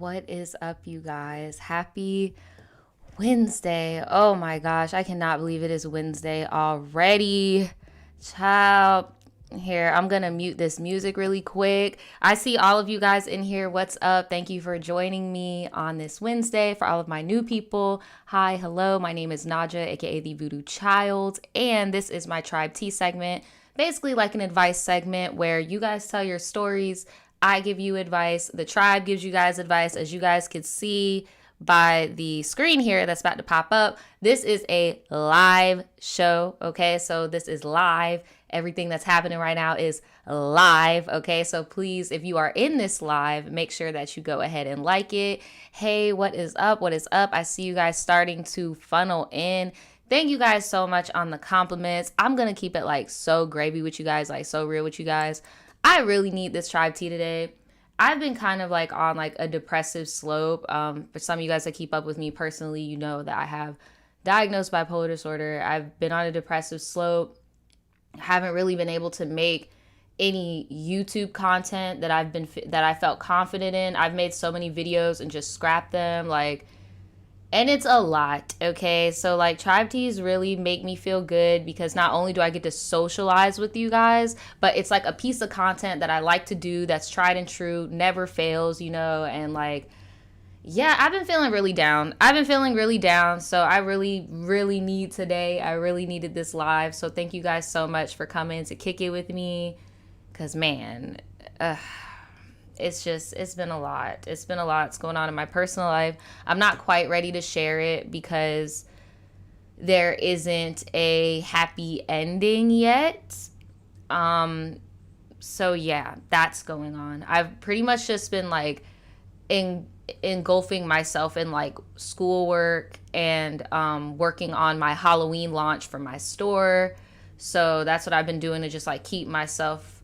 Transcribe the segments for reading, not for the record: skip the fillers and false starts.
What is up, you guys? Happy Wednesday. Oh my gosh, I cannot believe it is Wednesday already. Child, here, I'm going to mute this music really quick. I see all of you guys in here. What's up? Thank you for joining me on this Wednesday. For all of my new people, hi, hello. My name is Nadja, aka The VoodooChild, and this is my Tribe Tea segment. Basically like an advice segment where you guys tell your stories. I give you advice. The tribe gives you guys advice. As you guys can see by the screen here that's about to pop up, this is a live show, okay? So this is live. Everything that's happening right now is live, okay? So please, if you are in this live, make sure that you go ahead and like it. Hey, what is up? What is up? I see you guys starting to funnel in. Thank you guys so much on the compliments. I'm going to keep it like so gravy with you guys, like so real with you guys. I really need this tribe tea today. I've been kind of like on like a depressive slope. For some of you guys that keep up with me personally, you know that I have diagnosed bipolar disorder. I've been on a depressive slope. Haven't really been able to make any YouTube content that I felt confident in. I've made so many videos and just scrapped them, and it's a lot, okay? So, tribe teas really make me feel good because not only do I get to socialize with you guys, but it's like a piece of content that I like to do that's tried and true, never fails, and yeah, I've been feeling really down. So I really, really need today. I really needed this live. So thank you guys so much for coming to kick it with me because, man, it's been a lot. It's been a lot. It's going on in my personal life. I'm not quite ready to share it because there isn't a happy ending yet. So yeah, that's going on. I've pretty much just been engulfing myself in schoolwork and working on my Halloween launch for my store. So that's what I've been doing to just keep myself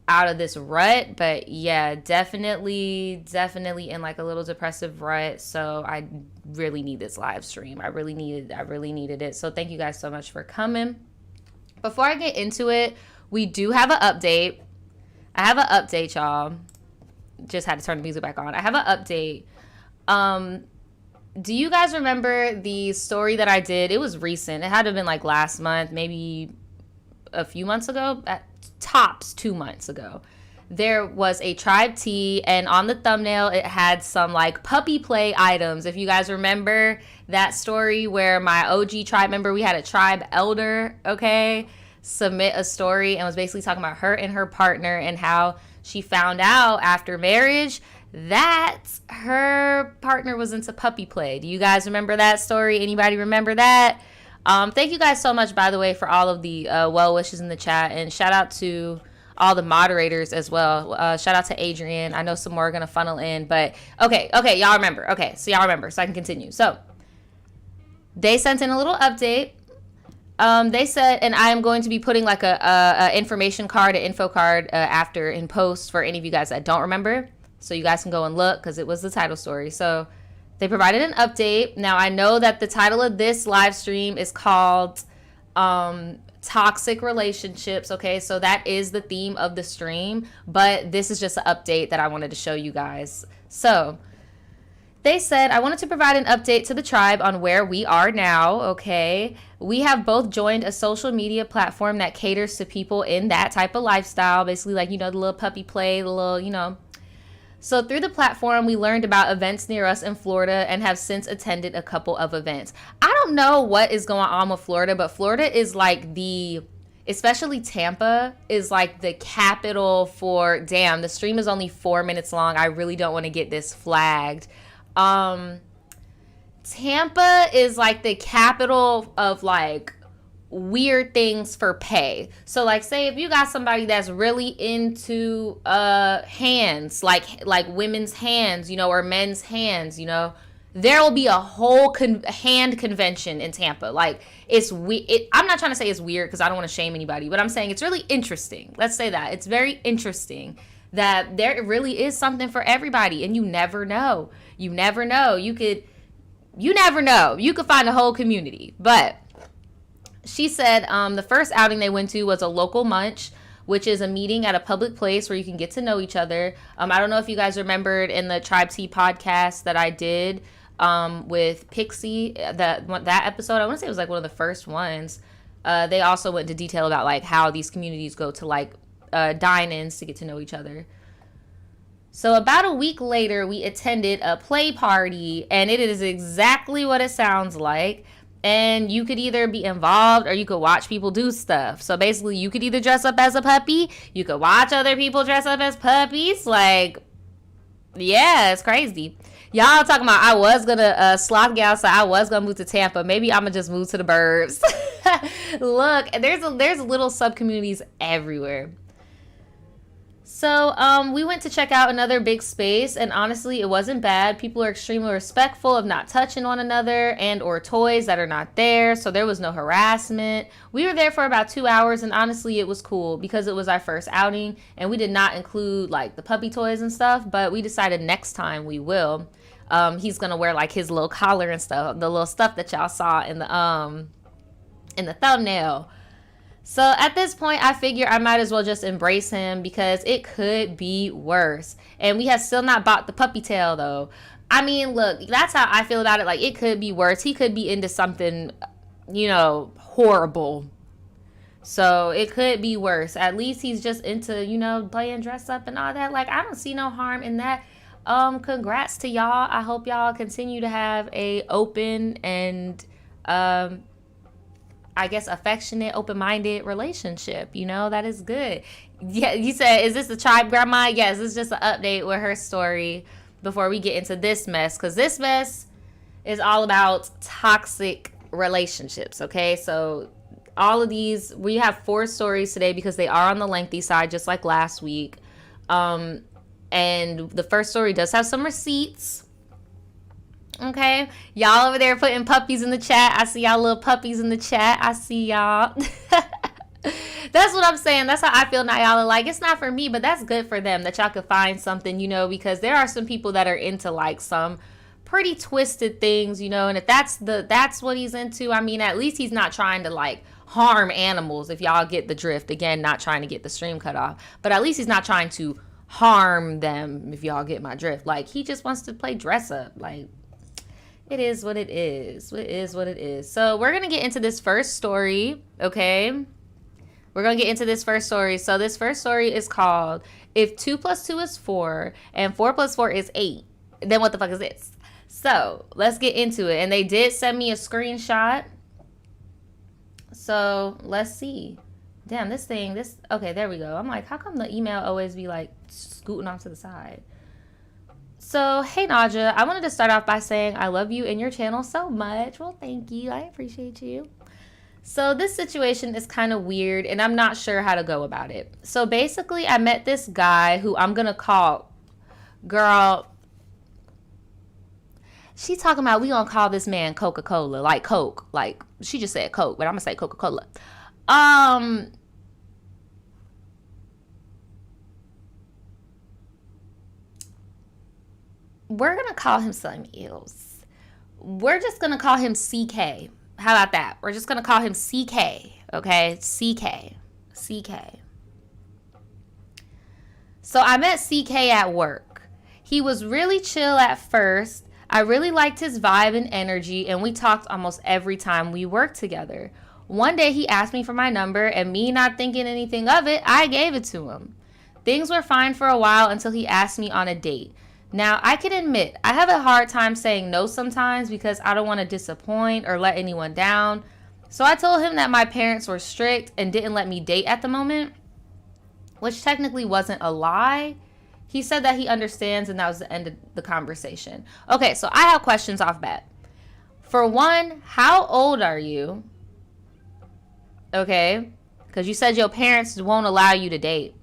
out of this rut. But yeah, definitely in a little depressive rut. So I really need this live stream. I really needed it. So thank you guys so much for coming. Before I get into it, we do have an update. I have an update, y'all. Just had to turn the music back on. I have an update. Do you guys remember the story that I did? It was recent. It had to have been last month, maybe a few months ago. At tops 2 months ago, there was a tribe tea, and on the thumbnail it had some puppy play items. If you guys remember that story where my OG tribe member, we had a tribe elder, okay, submit a story and was basically talking about her and her partner and how she found out after marriage that her partner was into puppy play. Do you guys remember that story? Anybody remember that? Thank you guys so much, by the way, for all of the well wishes in the chat, and shout out to all the moderators as well. Shout out to Adrian. I know some more are going to funnel in, but okay, y'all remember. Okay, so y'all remember, so I can continue. So they sent in a little update. They said, and I am going to be putting a information card, an info card after in post for any of you guys that don't remember, so you guys can go and look because it was the title story. So they provided an update. Now, I know that the title of this live stream is called Toxic Relationships, okay? So that is the theme of the stream, but this is just an update that I wanted to show you guys. So they said, I wanted to provide an update to the tribe on where we are now, okay? We have both joined a social media platform that caters to people in that type of lifestyle, basically the little puppy play, the little, So through the platform, we learned about events near us in Florida and have since attended a couple of events. I don't know what is going on with Florida, but Florida is especially Tampa is the capital for, damn, the stream is only 4 minutes long. I really don't want to get this flagged. Tampa is the capital of weird things for pay. So say if you got somebody that's really into hands, like women's hands, or men's hands, there will be a whole hand convention in Tampa. I'm not trying to say it's weird because I don't want to shame anybody, but I'm saying it's really interesting. Let's say that it's very interesting that there really is something for everybody, and you never know. You never know. You could find a whole community. But she said the first outing they went to was a local munch which is a meeting at a public place where you can get to know each other. I don't know if you guys remembered in the Tribe Tea podcast that I did with Pixie, that episode, I want to say it was like one of the first ones. They also went into detail about like how these communities go to like dine-ins to get to know each other. So about a week later, we attended a play party, and it is exactly what it sounds like. And you could either be involved or you could watch people do stuff. So basically, you could either dress up as a puppy, you could watch other people dress up as puppies. Like, yeah, it's crazy. Y'all talking about I was gonna slop get outside. I was gonna move to Tampa. Maybe I'm gonna just move to the burbs. Look, there's little sub communities everywhere. So we went to check out another big space, and honestly, it wasn't bad. People are extremely respectful of not touching one another and or toys that are not there, so there was no harassment. We were there for about 2 hours, and honestly, it was cool because it was our first outing, and we did not include like the puppy toys and stuff, but we decided next time we will. He's gonna wear like his little collar and stuff, the little stuff that y'all saw in the thumbnail. So at this point, I figure I might as well just embrace him because it could be worse. And we have still not bought the puppy tail though. I mean, look, that's how I feel about it. Like, it could be worse. He could be into something, horrible. So it could be worse. At least he's just into, playing dress up and all that. Like, I don't see no harm in that. Congrats to y'all. I hope y'all continue to have a open and, I guess, affectionate, open-minded relationship. That is good. Yeah, you said, is this the tribe grandma? Yes, it's just an update with her story before we get into this mess, because this mess is all about toxic relationships, okay? So all of these, we have 4 stories today because they are on the lengthy side, just like last week. And the first story does have some receipts. Okay, y'all over there putting puppies in the chat. I see y'all little puppies in the chat. I see y'all. That's what I'm saying. That's how I feel now. Y'all are like, it's not for me, but that's good for them that y'all could find something, because there are some people that are into like some pretty twisted things, and if that's what he's into, I mean, at least he's not trying to like harm animals, if y'all get the drift. Again, not trying to get the stream cut off, but at least he's not trying to harm them, if y'all get my drift. Like, he just wants to play dress up. Like, it is what it is. It is what it is. So we're going to get into this first story, okay? We're going to get into this first story. So this first story is called, If 2 + 2 is 4 and 4 + 4 is 8, then what the fuck is this? So let's get into it. And they did send me a screenshot. So let's see. Damn, okay, there we go. I'm like, how come the email always be like scooting off to the side? So, hey Nadja, I wanted to start off by saying I love you and your channel so much. Well, thank you. I appreciate you. So this situation is kind of weird and I'm not sure how to go about it. So basically, I met this guy who I'm going to call, girl, she talking about we going to call this man Coca-Cola, like Coke. Like, she just said Coke, but I'm going to say Coca-Cola. We're going to call him something else. We're just going to call him CK. How about that? We're just going to call him CK, okay? CK. So I met CK at work. He was really chill at first. I really liked his vibe and energy, and we talked almost every time we worked together. One day he asked me for my number, and me not thinking anything of it, I gave it to him. Things were fine for a while until he asked me on a date. Now, I can admit, I have a hard time saying no sometimes because I don't want to disappoint or let anyone down. So I told him that my parents were strict and didn't let me date at the moment, which technically wasn't a lie. He said that he understands, and that was the end of the conversation. Okay, so I have questions off bat. For one, how old are you? Okay, because you said your parents won't allow you to date.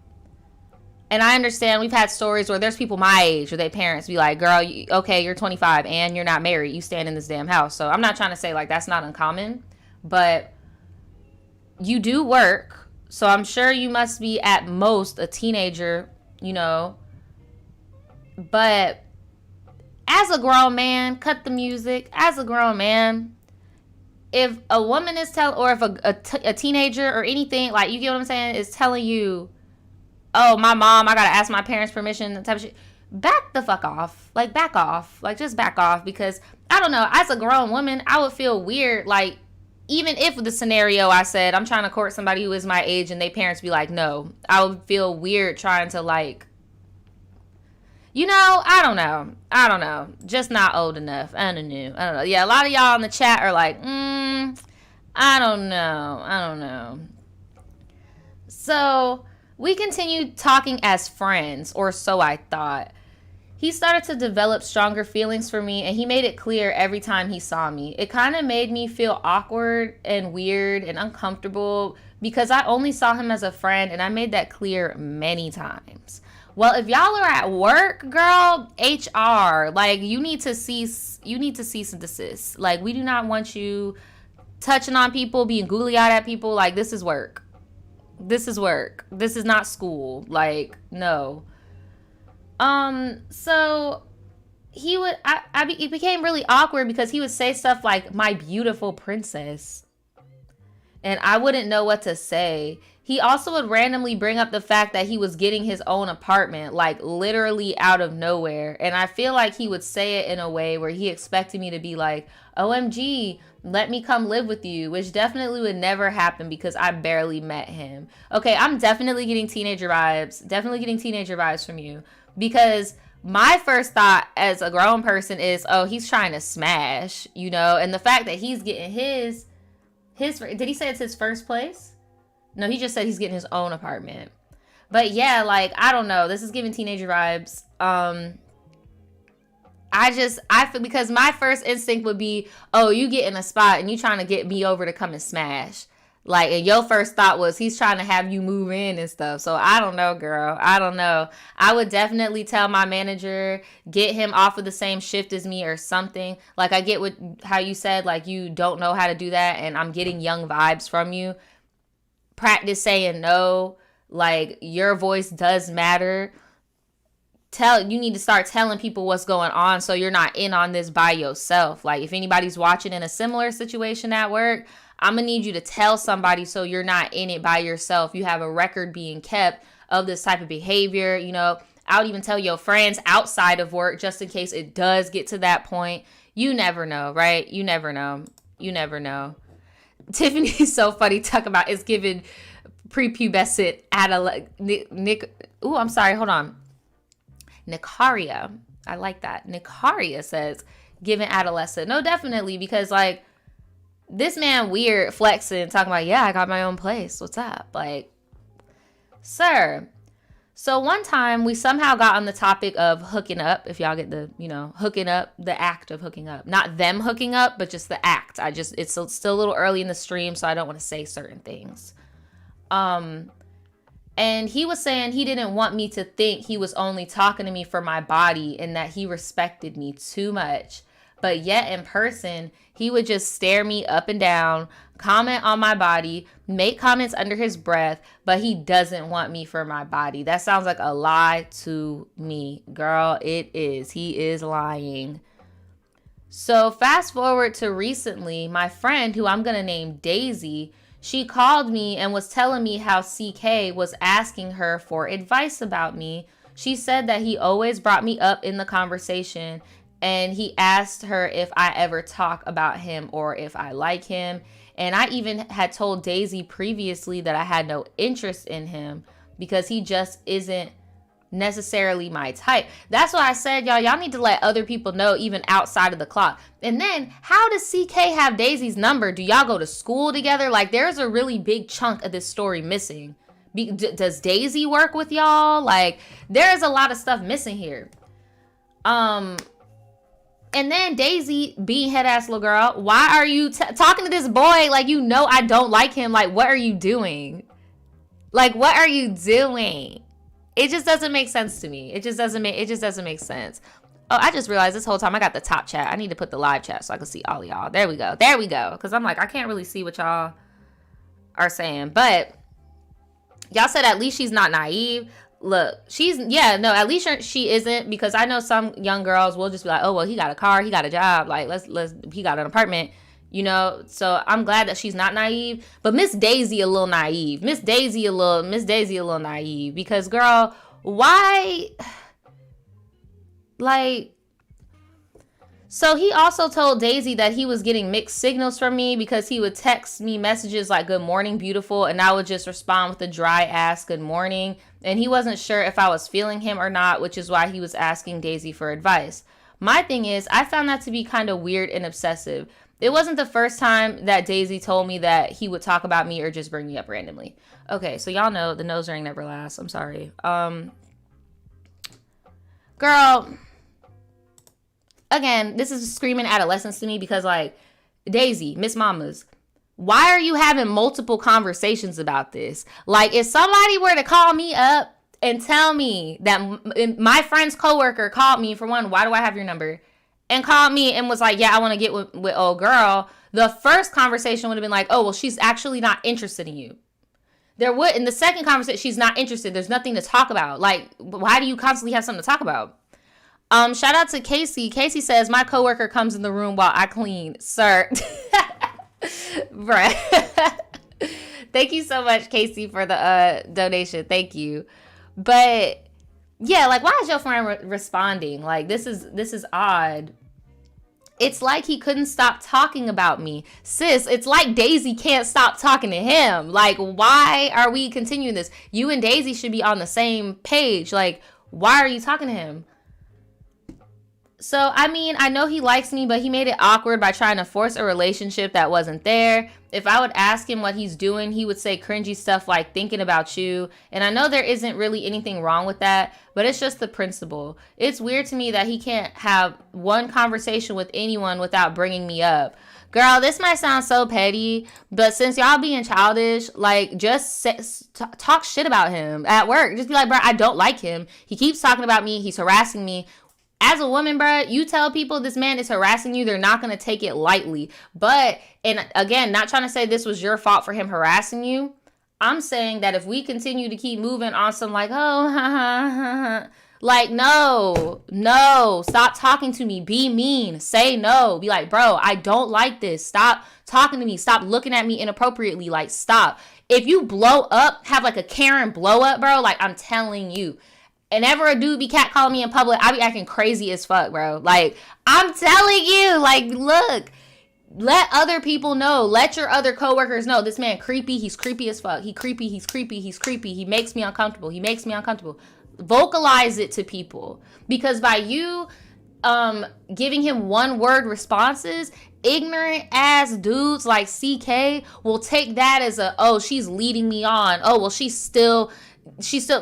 And I understand we've had stories where there's people my age or their parents be like, girl, okay, you're 25 and you're not married. You stand in this damn house. So I'm not trying to say like that's not uncommon, but you do work. So I'm sure you must be at most a teenager, But as a grown man, cut the music. As a grown man, if a woman is or if a teenager or anything, like, you get what I'm saying, is telling you, oh, my mom, I gotta ask my parents' permission, that type of shit, back the fuck off. Like, back off. Like, just back off. Because, I don't know, as a grown woman, I would feel weird, like, even if the scenario I said, I'm trying to court somebody who is my age and their parents be like, no, I would feel weird trying to, like, you know, I don't know. Just not old enough. I don't know. Yeah, a lot of y'all in the chat are like, I don't know. So, we continued talking as friends, or so I thought. He started to develop stronger feelings for me, and he made it clear every time he saw me. It kind of made me feel awkward and weird and uncomfortable because I only saw him as a friend, and I made that clear many times. Well, if y'all are at work, girl, HR, like, you need to cease and desist. Like, we do not want you touching on people, being googly-eyed at people. Like, this is work. This is work. This is not school. Like, no. So it became really awkward because he would say stuff like, my beautiful princess, and I wouldn't know what to say. He also would randomly bring up the fact that he was getting his own apartment, like, literally out of nowhere. And I feel like he would say it in a way where he expected me to be like, OMG, let me come live with you, which definitely would never happen because I barely met him. Okay, I'm definitely getting teenager vibes from you, because my first thought as a grown person is, oh, he's trying to smash, you know, and the fact that he's getting his, did he say it's his first place? No, he just said he's getting his own apartment. But yeah, like, I don't know. This is giving teenager vibes. I feel, because my first instinct would be, oh, you get in a spot and you trying to get me over to come and smash. Like, and your first thought was he's trying to have you move in and stuff. So I don't know, girl. I don't know. I would definitely tell my manager, get him off of the same shift as me or something. Like, I get how you said, like, you don't know how to do that, and I'm getting young vibes from you. Practice saying no. Like, your voice does matter. You need to start telling people what's going on so you're not in on this by yourself. Like, if anybody's watching in a similar situation at work, I'm gonna need you to tell somebody so you're not in it by yourself. You have a record being kept of this type of behavior. You know, I would even tell your friends outside of work just in case it does get to that point. You never know, right? You never know. Tiffany's so funny. Talk about it's giving prepubescent I'm sorry. Hold on. Nicaria. I like that. Nicaria says giving adolescent. No, definitely, because, like, this man weird flexing, talking about, yeah, I got my own place. What's up? Like, sir. So one time we somehow got on the topic of hooking up, if y'all get the, hooking up, the act of hooking up. Not them hooking up, but just the act. It's still a little early in the stream, so I don't want to say certain things. And he was saying he didn't want me to think he was only talking to me for my body and that he respected me too much. But yet in person, he would just stare me up and down, comment on my body, make comments under his breath, but he doesn't want me for my body. That sounds like a lie to me. Girl, it is. He is lying. So fast forward to recently, my friend, who I'm going to name Daisy, she called me and was telling me how CK was asking her for advice about me. She said that he always brought me up in the conversation, and he asked her if I ever talk about him or if I like him. And I even had told Daisy previously that I had no interest in him because he just isn't necessarily my type. That's why I said, y'all need to let other people know even outside of the clock. And then, how does CK have Daisy's number? Do y'all go to school together? Like, there's a really big chunk of this story missing. Does Daisy work with y'all? Like, there's a lot of stuff missing here. And then Daisy, being head ass little girl, why are you talking to this boy like you know I don't like him? Like, what are you doing? Like, what are you doing? It just doesn't make sense to me. It just doesn't make sense. Oh, I just realized this whole time I got the top chat. I need to put the live chat so I can see all of y'all. There we go. Because I'm like, I can't really see what y'all are saying. But y'all said at least she's not naive. Look, at least she isn't, because I know some young girls will just be like, oh, well, he got a car, he got a job, like, he got an apartment. You know, so I'm glad that she's not naive. But Miss Daisy a little naive. Miss Daisy a little naive. Because, girl, why? Like, so he also told Daisy that he was getting mixed signals from me because he would text me messages like "Good morning, beautiful," and I would just respond with a dry ass "Good morning." And he wasn't sure if I was feeling him or not, which is why he was asking Daisy for advice. My thing is, I found that to be kind of weird and obsessive. It wasn't the first time that Daisy told me that he would talk about me or just bring me up randomly. Okay, so y'all know the nose ring never lasts. I'm sorry. Girl, again, this is screaming adolescence to me because, like, Daisy, Miss Mamas, why are you having multiple conversations about this? Like, if somebody were to call me up and tell me that my friend's coworker called me, for one, why do I have your number? And called me and was like, yeah, I want to get with old girl. The first conversation would have been like, oh, well, she's actually not interested in you. There would, in the second conversation, she's not interested. There's nothing to talk about. Like, why do you constantly have something to talk about? Shout out to Casey. Casey says, my coworker comes in the room while I clean. Sir. Bruh. Thank you so much, Casey, for the donation. Thank you. But yeah, like, why is your friend responding? Like, this is odd. It's like he couldn't stop talking about me. Sis, it's like Daisy can't stop talking to him. Like, why are we continuing this? You and Daisy should be on the same page. Like, why are you talking to him? So, I mean, I know he likes me, but he made it awkward by trying to force a relationship that wasn't there. If I would ask him what he's doing, he would say cringy stuff like thinking about you. And I know there isn't really anything wrong with that, but it's just the principle. It's weird to me that he can't have one conversation with anyone without bringing me up. Girl, this might sound so petty, but since y'all being childish, like, just talk shit about him at work. Just be like, bro, I don't like him. He keeps talking about me. He's harassing me. As a woman, bro, you tell people this man is harassing you, they're not going to take it lightly. But, and again, not trying to say this was your fault for him harassing you. I'm saying that if we continue to keep moving on some like, oh, ha, ha, ha, ha. Like, no, stop talking to me. Be mean. Say no. Be like, bro, I don't like this. Stop talking to me. Stop looking at me inappropriately. Like, stop. If you blow up, have like a Karen blow up, bro, like, I'm telling you. And ever a dude be catcalling me in public, I be acting crazy as fuck, bro. Like, I'm telling you, like, look, let other people know. Let your other coworkers know. This man creepy. He's creepy as fuck. He creepy. He makes me uncomfortable. Vocalize it to people. Because by you giving him one word responses, ignorant ass dudes like CK will take that as a, oh, she's leading me on. Oh, well, she's still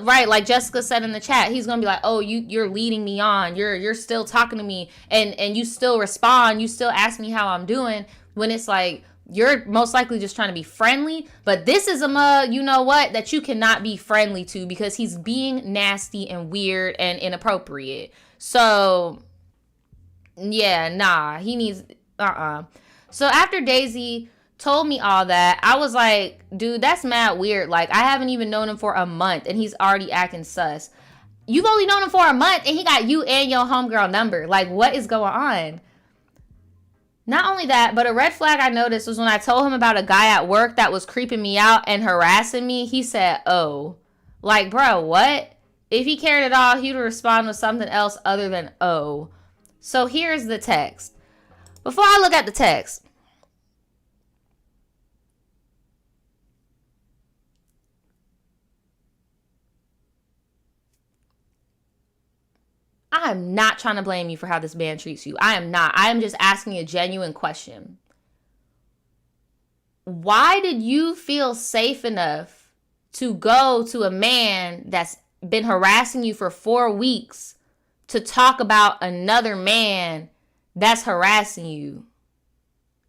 right, like Jessica said in the chat. He's gonna be like, oh, you're leading me on, you're still talking to me, and you still respond, you still ask me how I'm doing, when it's like, you're most likely just trying to be friendly. But this is a you know what, that you cannot be friendly to, because he's being nasty and weird and inappropriate. So yeah, nah, he needs So after Daisy told me all that, I was like, dude, that's mad weird. Like, I haven't even known him for a month and he's already acting sus. You've only known him for a month and he got you and your homegirl number. Like, what is going on? Not only that, but a red flag I noticed was when I told him about a guy at work that was creeping me out and harassing me, he said, oh. Like, bro, what? If he cared at all, he would respond with something else other than oh. So here's the text. Before I look at the text, I am not trying to blame you for how this man treats you. I am not. I am just asking a genuine question. Why did you feel safe enough to go to a man that's been harassing you for 4 weeks to talk about another man that's harassing you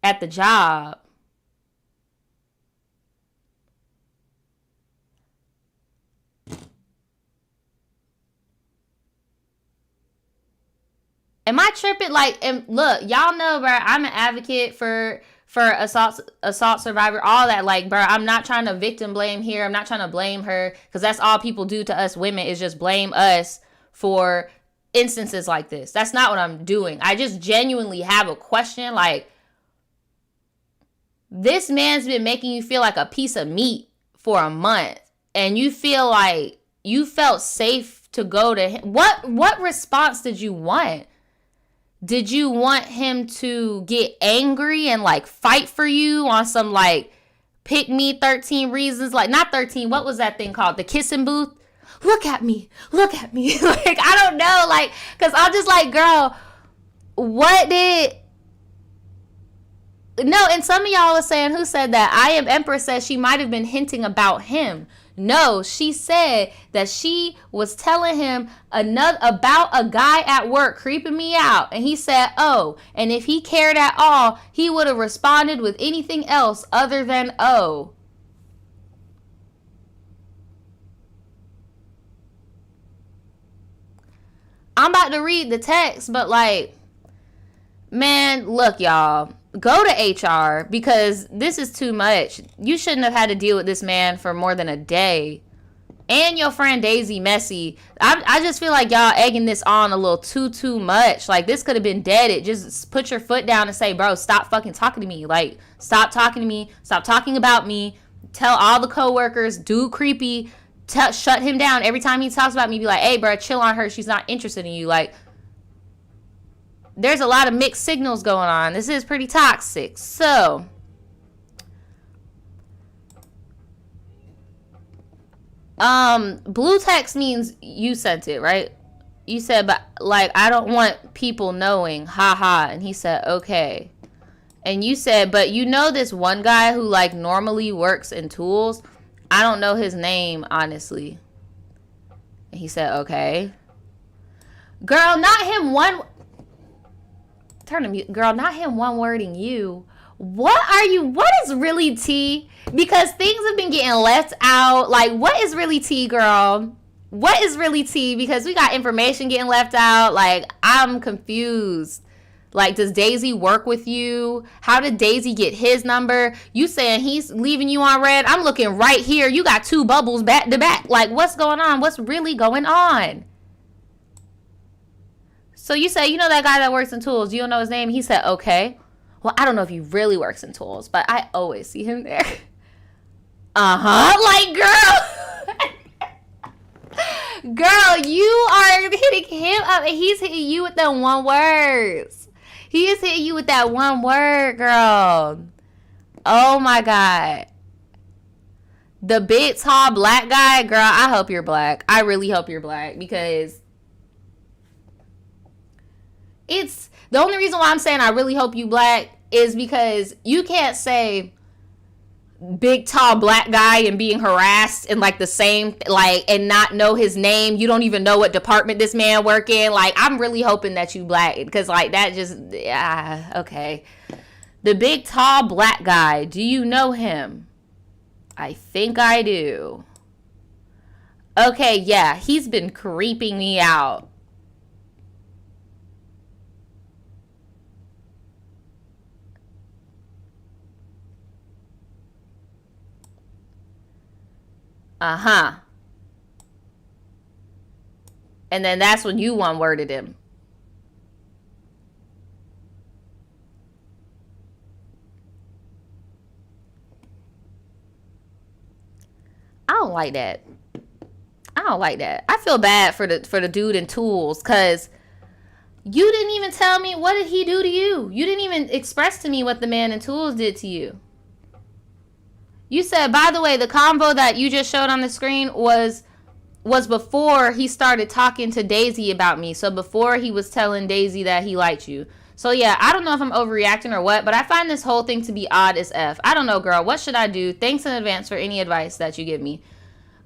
at the job? Am I tripping? Like, and look, y'all know, bro, I'm an advocate for assault survivor, all that. Like, bro, I'm not trying to victim blame here. I'm not trying to blame her, because that's all people do to us women, is just blame us for instances like this. That's not what I'm doing. I just genuinely have a question. Like, This man's been making you feel like a piece of meat for a month, and you feel like you felt safe to go to him. What response did you want? Did you want him to get angry and like fight for you on some like pick me 13 reasons? Like, not 13, what was that thing called? The kissing booth? Look at me. Like, I don't know. Like, because I'm just like, girl, what did... No, and some of y'all are saying, who said that? I Am Empress says she might have been hinting about him. No, she said that she was telling him about a guy at work creeping me out. And he said, oh, and if he cared at all, he would have responded with anything else other than oh. I'm about to read the text, but like, man, look, y'all. Go to HR, because this is too much. You shouldn't have had to deal with this man for more than a day. And your friend Daisy messy. I just feel like y'all egging this on a little too much. Like, this could have been deaded. Just put your foot down and say, bro, stop fucking talking to me. Like, stop talking to me. Stop talking about me. Tell all the coworkers, dude creepy. Shut him down. Every time he talks about me, be like, hey, bro, chill on her. She's not interested in you. Like, there's a lot of mixed signals going on. This is pretty toxic. So, blue text means you sent it, right? You said, but like, I don't want people knowing, haha. And he said, okay. And you said, but you know this one guy who like normally works in tools? I don't know his name, honestly. And he said, okay. Girl, not him one... Turn to mute. Girl, not him one wording you. What is really tea? Because things have been getting left out. Like, what is really tea, girl? What is really tea? Because we got information getting left out. Like, I'm confused. Like, does Daisy work with you? How did Daisy get his number? You saying he's leaving you on red? I'm looking right here. You got two bubbles back to back. Like, what's going on? What's really going on? So you say, you know that guy that works in tools. You don't know his name? He said, okay. Well, I don't know if he really works in tools, but I always see him there. Like, girl. Girl, you are hitting him up, and he's hitting you with that one word. He is hitting you with that one word, girl. Oh, my God. The big, tall, black guy, girl, I hope you're black. I really hope you're black, because... It's the only reason why I'm saying I really hope you black is because you can't say big, tall, black guy and being harassed in like the same, like, and not know his name. You don't even know what department this man work in. Like, I'm really hoping that you black, because like that just, okay. The big, tall, black guy. Do you know him? I think I do. Okay, yeah, he's been creeping me out. And then that's when you one-worded him. I don't like that. I feel bad for the dude in tools, because you didn't even tell me, what did he do to you? You didn't even express to me what the man in tools did to you. You said, by the way, the combo that you just showed on the screen was before he started talking to Daisy about me. So before he was telling Daisy that he liked you. So yeah, I don't know if I'm overreacting or what, but I find this whole thing to be odd as F. I don't know, girl. What should I do? Thanks in advance for any advice that you give me.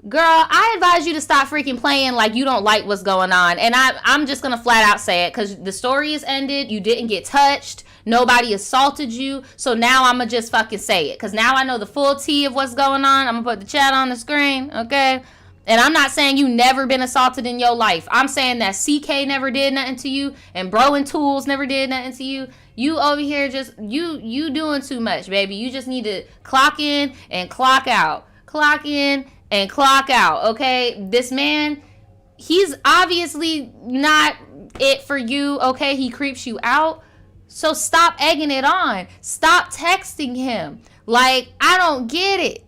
Girl, I advise you to stop freaking playing like you don't like what's going on. And I'm just going to flat out say it, because the story is ended. You didn't get touched. Nobody assaulted you. So now I'm going to just fucking say it, because now I know the full tea of what's going on. I'm going to put the chat on the screen, okay? And I'm not saying you never been assaulted in your life. I'm saying that CK never did nothing to you, and Bro and Tools never did nothing to you. You over here just, you doing too much, baby. You just need to clock in and clock out. Clock in and clock out, okay? This man, he's obviously not it for you, okay? He creeps you out. So stop egging it on. Stop texting him. Like, I don't get it.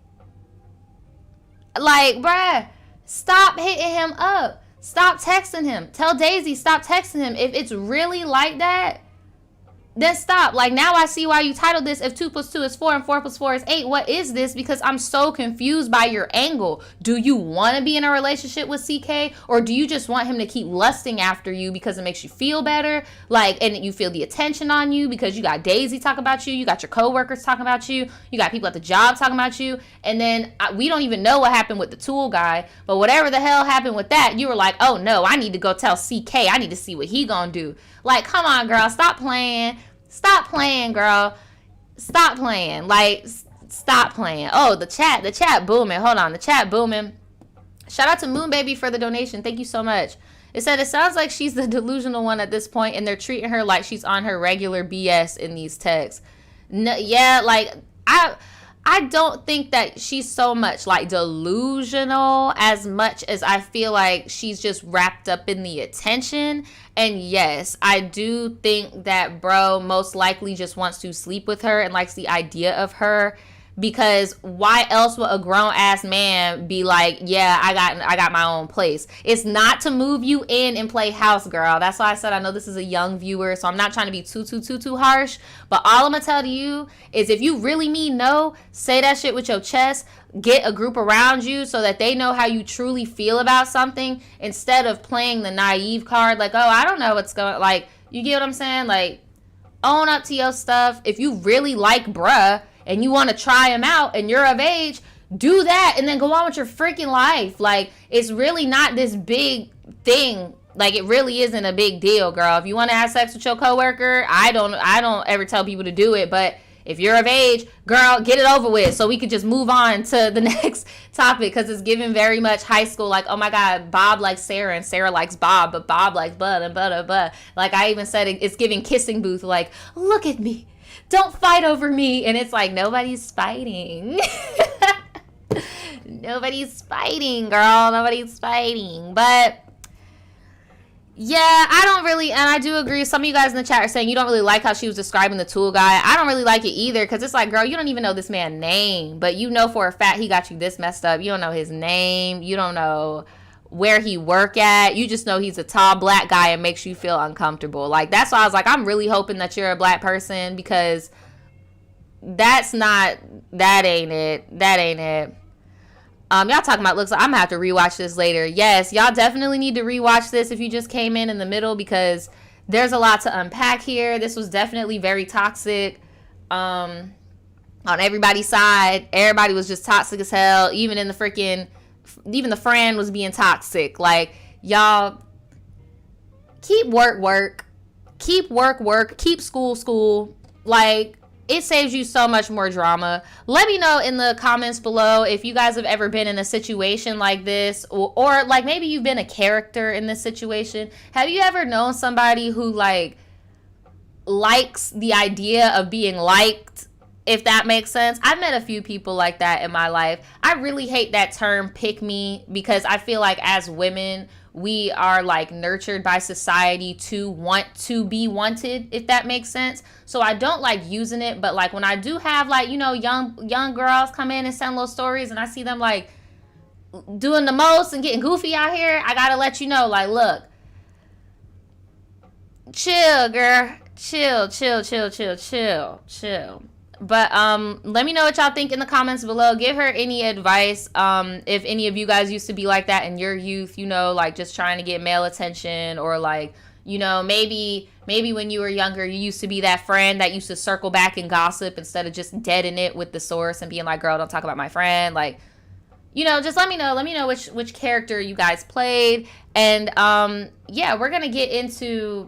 Like, bruh, stop hitting him up. Stop texting him. Tell Daisy, stop texting him. If it's really like that, then stop. Like, now I see why you titled this, if 2 + 2 is 4 and 4 + 4 is 8. What is this? Because I'm so confused by your angle. Do you want to be in a relationship with CK? Or do you just want him to keep lusting after you because it makes you feel better? Like, and you feel the attention on you because you got Daisy talking about you. You got your coworkers talking about you. You got people at the job talking about you. And then we don't even know what happened with the tool guy. But whatever the hell happened with that, you were like, oh no, I need to go tell CK. I need to see what he gonna do. Like, come on, girl. Stop playing. Stop playing, girl. Stop playing. Like, stop playing. Oh, the chat booming. Hold on, the chat booming. Shout out to Moon Baby for the donation. Thank you so much. It said, it sounds like she's the delusional one at this point, and they're treating her like she's on her regular BS in these texts. No, yeah, like, I don't think that she's so much like delusional as much as I feel like she's just wrapped up in the attention. And yes, I do think that bro most likely just wants to sleep with her and likes the idea of her, because why else would a grown ass man be like, yeah, I got my own place? It's not to move you in and play house, girl. That's why I said I know this is a young viewer, so I'm not trying to be too harsh. But all I'm gonna tell you is, if you really mean no, say that shit with your chest. Get a group around you so that they know how you truly feel about something, instead of playing the naive card like, oh, I don't know what's going, like, you get what I'm saying? Like, own up to your stuff. If you really like bruh and you want to try him out and you're of age, do that and then go on with your freaking life. Like, it's really not this big thing. Like, it really isn't a big deal, girl. If you want to have sex with your coworker, I don't ever tell people to do it, but if you're of age, girl, get it over with so we could just move on to the next topic, because it's giving very much high school. Like, oh my God, Bob likes Sarah and Sarah likes Bob, but Bob likes Bud and Bud and Bud. Like, I even said it's giving kissing booth, like, look at me. Don't fight over me. And it's like, nobody's fighting. Nobody's fighting, girl. Nobody's fighting. But yeah, I don't really, and I do agree. Some of you guys in the chat are saying you don't really like how she was describing the tool guy. I don't really like it either, because it's like, girl, you don't even know this man's name, but you know for a fact he got you this messed up. You don't know his name. You don't know where he work at. You just know he's a tall black guy and makes you feel uncomfortable. Like, that's why I was like, I'm really hoping that you're a black person, because that ain't it. Y'all talking about looks like I'm gonna have to rewatch this later. Yes, y'all definitely need to rewatch this if you just came in the middle, because there's a lot to unpack here. This was definitely very toxic on everybody's side. Everybody was just toxic as hell. Even the friend was being toxic. Like, y'all keep work, keep work, keep school. Like, it saves you so much more drama. Let me know in the comments below if you guys have ever been in a situation like this, or like maybe you've been a character in this situation. Have you ever known somebody who like likes the idea of being liked, if that makes sense? I've met a few people like that in my life. I really hate that term pick me, because I feel like as women, we are like nurtured by society to want to be wanted, if that makes sense. So I don't like using it, but like when I do have like, you know, young girls come in and send little stories and I see them like doing the most and getting goofy out here, I gotta let you know, like, look, chill, girl, chill. But let me know what y'all think in the comments below. Give her any advice. If any of you guys used to be like that in your youth, you know, like just trying to get male attention, or like, you know, maybe when you were younger, you used to be that friend that used to circle back and gossip instead of just deading it with the source and being like, girl, don't talk about my friend. Like, you know, just let me know which character you guys played. And yeah, we're gonna get into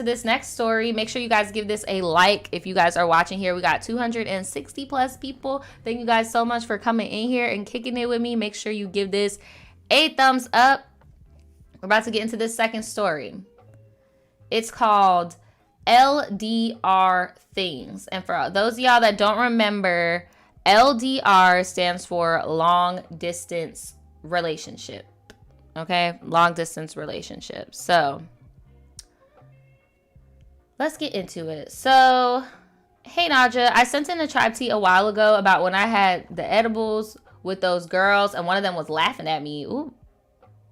this next story. Make sure you guys give this a like if you guys are watching here. We got 260 plus people. Thank you guys so much for coming in here and kicking it with me. Make sure you give this a thumbs up. We're about to get into this second story. It's called LDR Things. And for those of y'all that don't remember, LDR stands for long distance relationship. Okay, long distance relationship. So let's get into it. So Hey Nadja, I sent in a tribe tea a while ago about when I had the edibles with those girls and one of them was laughing at me. Ooh,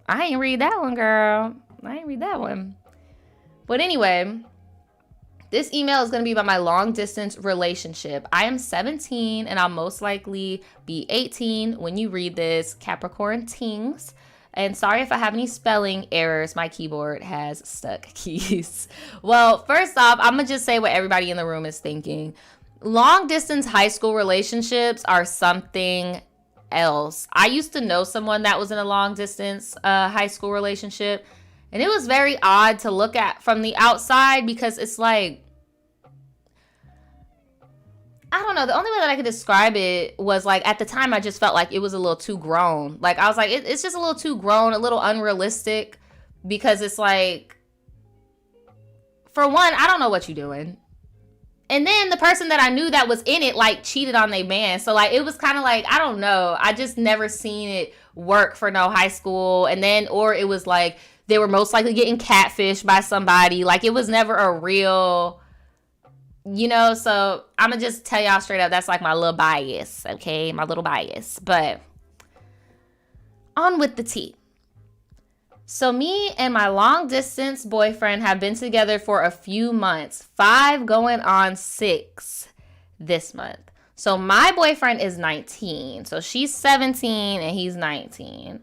I ain't read that one, girl. I ain't read that one. But anyway, this email is going to be about my long distance relationship. I am 17 and I'll most likely be 18 when you read this, Capricorn Tings. And sorry if I have any spelling errors. My keyboard has stuck keys. Well, first off, I'm going to just say what everybody in the room is thinking. Long distance high school relationships are something else. I used to know someone that was in a long distance high school relationship. And it was very odd to look at from the outside because it's like, I don't know. The only way that I could describe it was like at the time I just felt like it was a little too grown. Like I was like, it's just a little too grown, a little unrealistic because it's like, for one, I don't know what you're doing. And then the person that I knew that was in it like cheated on their man. So like it was kind of like, I don't know. I just never seen it work for no high school. And then, or it was like they were most likely getting catfished by somebody. Like it was never a real, you know, so I'm going to just tell y'all straight up, that's like my little bias, okay? My little bias. But on with the tea. So me and my long distance boyfriend have been together for a few months, 5 going on 6 this month. So my boyfriend is 19. So she's 17 and he's 19.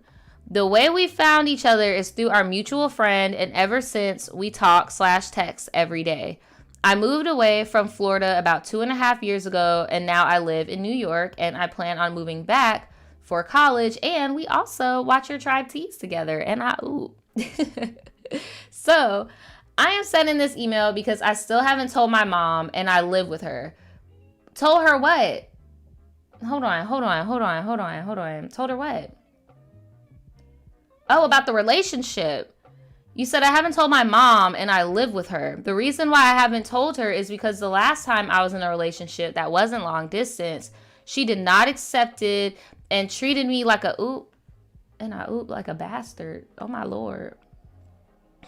The way we found each other is through our mutual friend, and ever since we talk/text every day. I moved away from Florida about 2.5 years ago, and now I live in New York, and I plan on moving back for college, and we also watch your tribe teas together, and So, I am sending this email because I still haven't told my mom, and I live with her. Told her what? Hold on. Told her what? Oh, about the relationship. You said I haven't told my mom and I live with her. The reason why I haven't told her is because the last time I was in a relationship that wasn't long distance, she did not accept it and treated me like a like a bastard. Oh my Lord.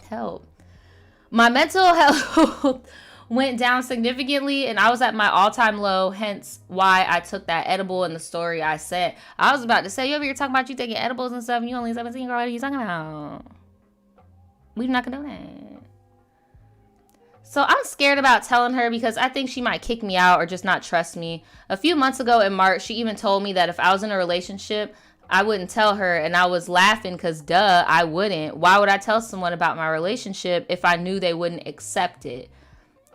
Help. My mental health went down significantly and I was at my all-time low, hence why I took that edible in the story I sent. I was about to say, you over here talking about you taking edibles and stuff and you only 17, girl, what are you talking about? We're not gonna do that. So I'm scared about telling her because I think she might kick me out or just not trust me. A few months ago in March, she even told me that if I was in a relationship, I wouldn't tell her. And I was laughing because duh, I wouldn't. Why would I tell someone about my relationship if I knew they wouldn't accept it?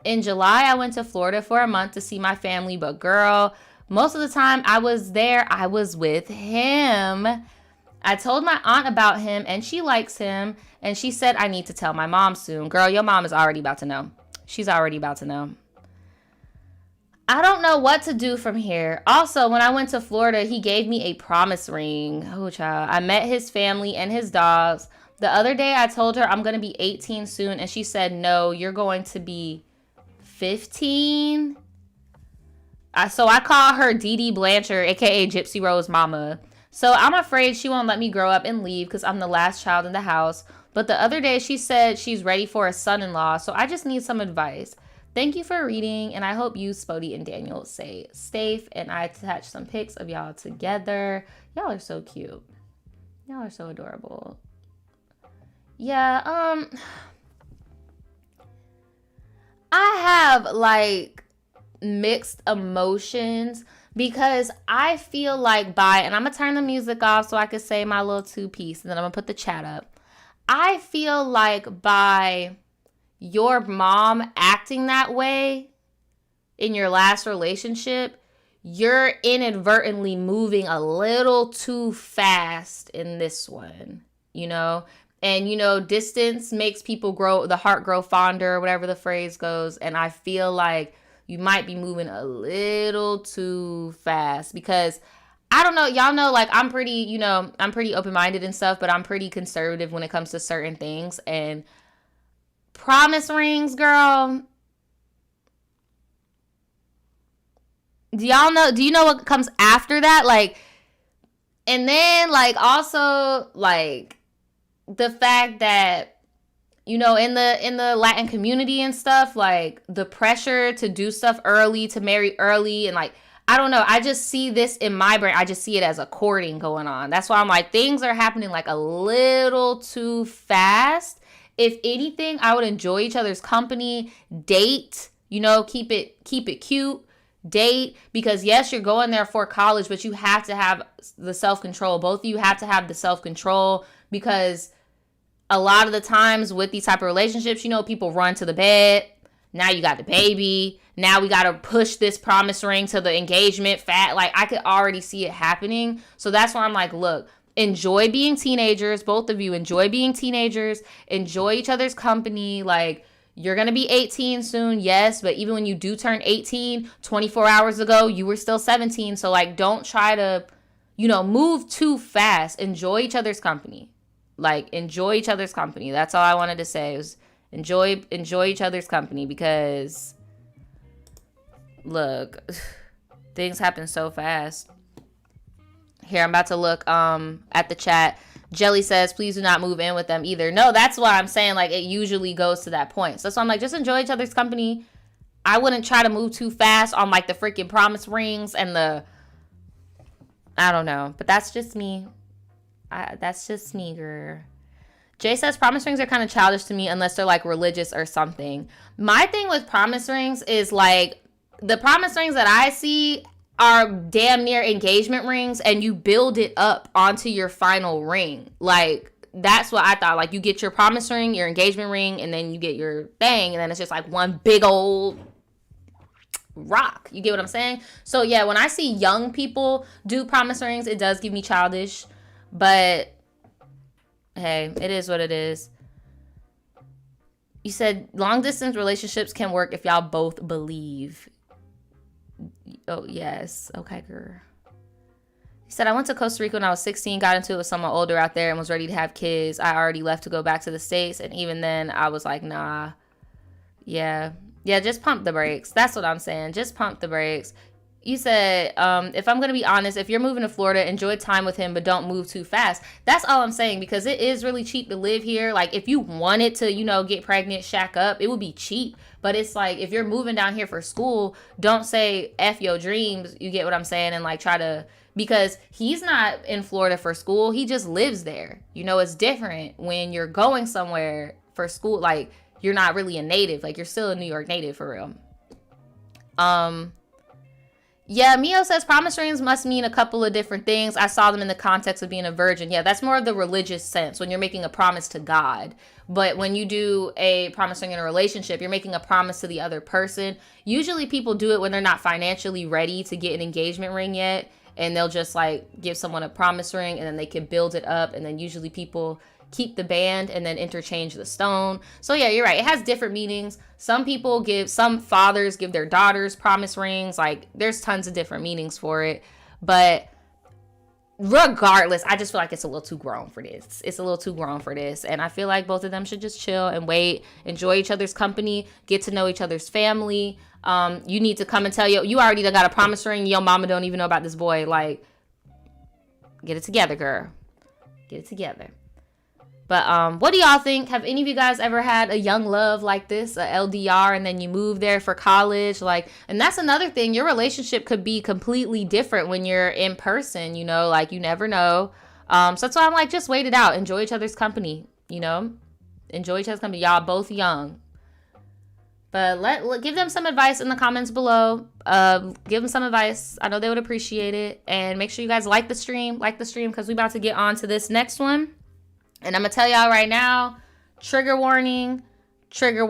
In July, I went to Florida for a month to see my family. But girl, most of the time I was there, I was with him. I told my aunt about him and she likes him. And she said I need to tell my mom soon. Girl, your mom is already about to know. She's already about to know. I don't know what to do from here. Also, when I went to Florida, he gave me a promise ring. Oh, child. I met his family and his dogs. The other day, I told her I'm going to be 18 soon. And she said, no, you're going to be 15. So I call her Dee Dee Blanchard, a.k.a. Gypsy Rose Mama. So I'm afraid she won't let me grow up and leave because I'm the last child in the house. But the other day she said she's ready for a son-in-law. So I just need some advice. Thank you for reading. And I hope you, Spodie, and Daniel stay safe. And I attached some pics of y'all together. Y'all are so cute. Y'all are so adorable. Yeah, I have like mixed emotions because I feel like and I'm gonna turn the music off so I can say my little 2-piece and then I'm gonna put the chat up. I feel like by your mom acting that way in your last relationship, you're inadvertently moving a little too fast in this one, you know? And, you know, distance makes people the heart grow fonder, whatever the phrase goes. And I feel like you might be moving a little too fast because I don't know. Y'all know, like, I'm pretty open-minded and stuff, but I'm pretty conservative when it comes to certain things. And promise rings, girl. Do you know what comes after that? Like, and then, like, also, like, the fact that you know, in the Latin community and stuff, like the pressure to do stuff early, to marry early, and like, I don't know, I just see this in my brain. I just see it as a courting going on. That's why I'm like, things are happening like a little too fast. If anything, I would enjoy each other's company, date, you know, keep it cute, date, because yes, you're going there for college, but you have to have the self-control. Both of you have to have the self-control, because a lot of the times with these type of relationships, you know, people run to the bed. Now you got the baby. Now we got to push this promise ring to the engagement. Like, I could already see it happening. So that's why I'm like, look, enjoy being teenagers. Both of you enjoy being teenagers. Enjoy each other's company. Like, you're going to be 18 soon, yes. But even when you do turn 18, 24 hours ago, you were still 17. So, like, don't try to, you know, move too fast. Enjoy each other's company. Like, enjoy each other's company. That's all I wanted to say, was enjoy each other's company, because look, things happen so fast. Here, I'm about to look at the chat. Jelly says, please do not move in with them either. No, that's why I'm saying, like, it usually goes to that point. So that's why I'm like, just enjoy each other's company. I wouldn't try to move too fast on like the freaking promise rings and I don't know, but that's just me. That's just me, girl. Jay says promise rings are kind of childish to me unless they're like religious or something. My thing with promise rings is like, the promise rings that I see are damn near engagement rings, and you build it up onto your final ring. Like, that's what I thought. Like, you get your promise ring, your engagement ring, and then you get your thing, and then it's just like one big old rock. You get what I'm saying? So yeah, when I see young people do promise rings, it does give me childish. But hey, it is what it is. You said long distance relationships can work if y'all both believe. Oh, yes. Okay, girl. He said, I went to Costa Rica when I was 16, got into it with someone older out there and was ready to have kids. I already left to go back to the States. And even then, I was like, nah. Yeah, just pump the brakes. That's what I'm saying. Just pump the brakes. You said, if I'm going to be honest, if you're moving to Florida, enjoy time with him, but don't move too fast. That's all I'm saying, because it is really cheap to live here. Like, if you wanted to, you know, get pregnant, shack up, it would be cheap. But it's like, if you're moving down here for school, don't say F your dreams. You get what I'm saying? And like, try to, because he's not in Florida for school. He just lives there. You know, it's different when you're going somewhere for school. Like, you're not really a native. Like, you're still a New York native for real. Yeah, Mio says promise rings must mean a couple of different things. I saw them in the context of being a virgin. Yeah, that's more of the religious sense, when you're making a promise to God. But when you do a promise ring in a relationship, you're making a promise to the other person. Usually people do it when they're not financially ready to get an engagement ring yet. And they'll just like give someone a promise ring, and then they can build it up. And then usually people keep the band and then interchange the stone. So yeah, you're right. It has different meanings. Some fathers give their daughters promise rings. Like, there's tons of different meanings for it. But regardless, I just feel like it's a little too grown for this. It's a little too grown for this. And I feel like both of them should just chill and wait, enjoy each other's company, get to know each other's family. You need to come and tell you already done got a promise ring. Your mama don't even know about this boy. Like, get it together, girl. Get it together. But what do y'all think? Have any of you guys ever had a young love like this, a LDR, and then you move there for college? Like, and that's another thing. Your relationship could be completely different when you're in person, you know, like, you never know. So that's why I'm like, just wait it out. Enjoy each other's company, you know? Enjoy each other's company. Y'all both young. But give them some advice in the comments below. Give them some advice. I know they would appreciate it. And make sure you guys like the stream, because we about to get on to this next one. And I'm going to tell y'all right now, trigger warning, okay?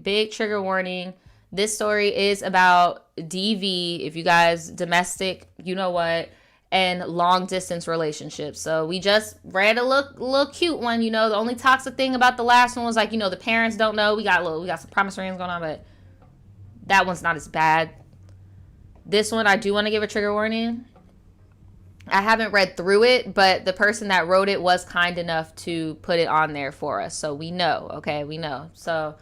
Big trigger warning. This story is about DV, if you guys, domestic, you know what, and long distance relationships. So we just read a little cute one, you know. The only toxic thing about the last one was, like, you know, the parents don't know. We got some promise rings going on, but that one's not as bad. This one, I do want to give a trigger warning. I haven't read through it, but the person that wrote it was kind enough to put it on there for us. So we know, okay? We know. So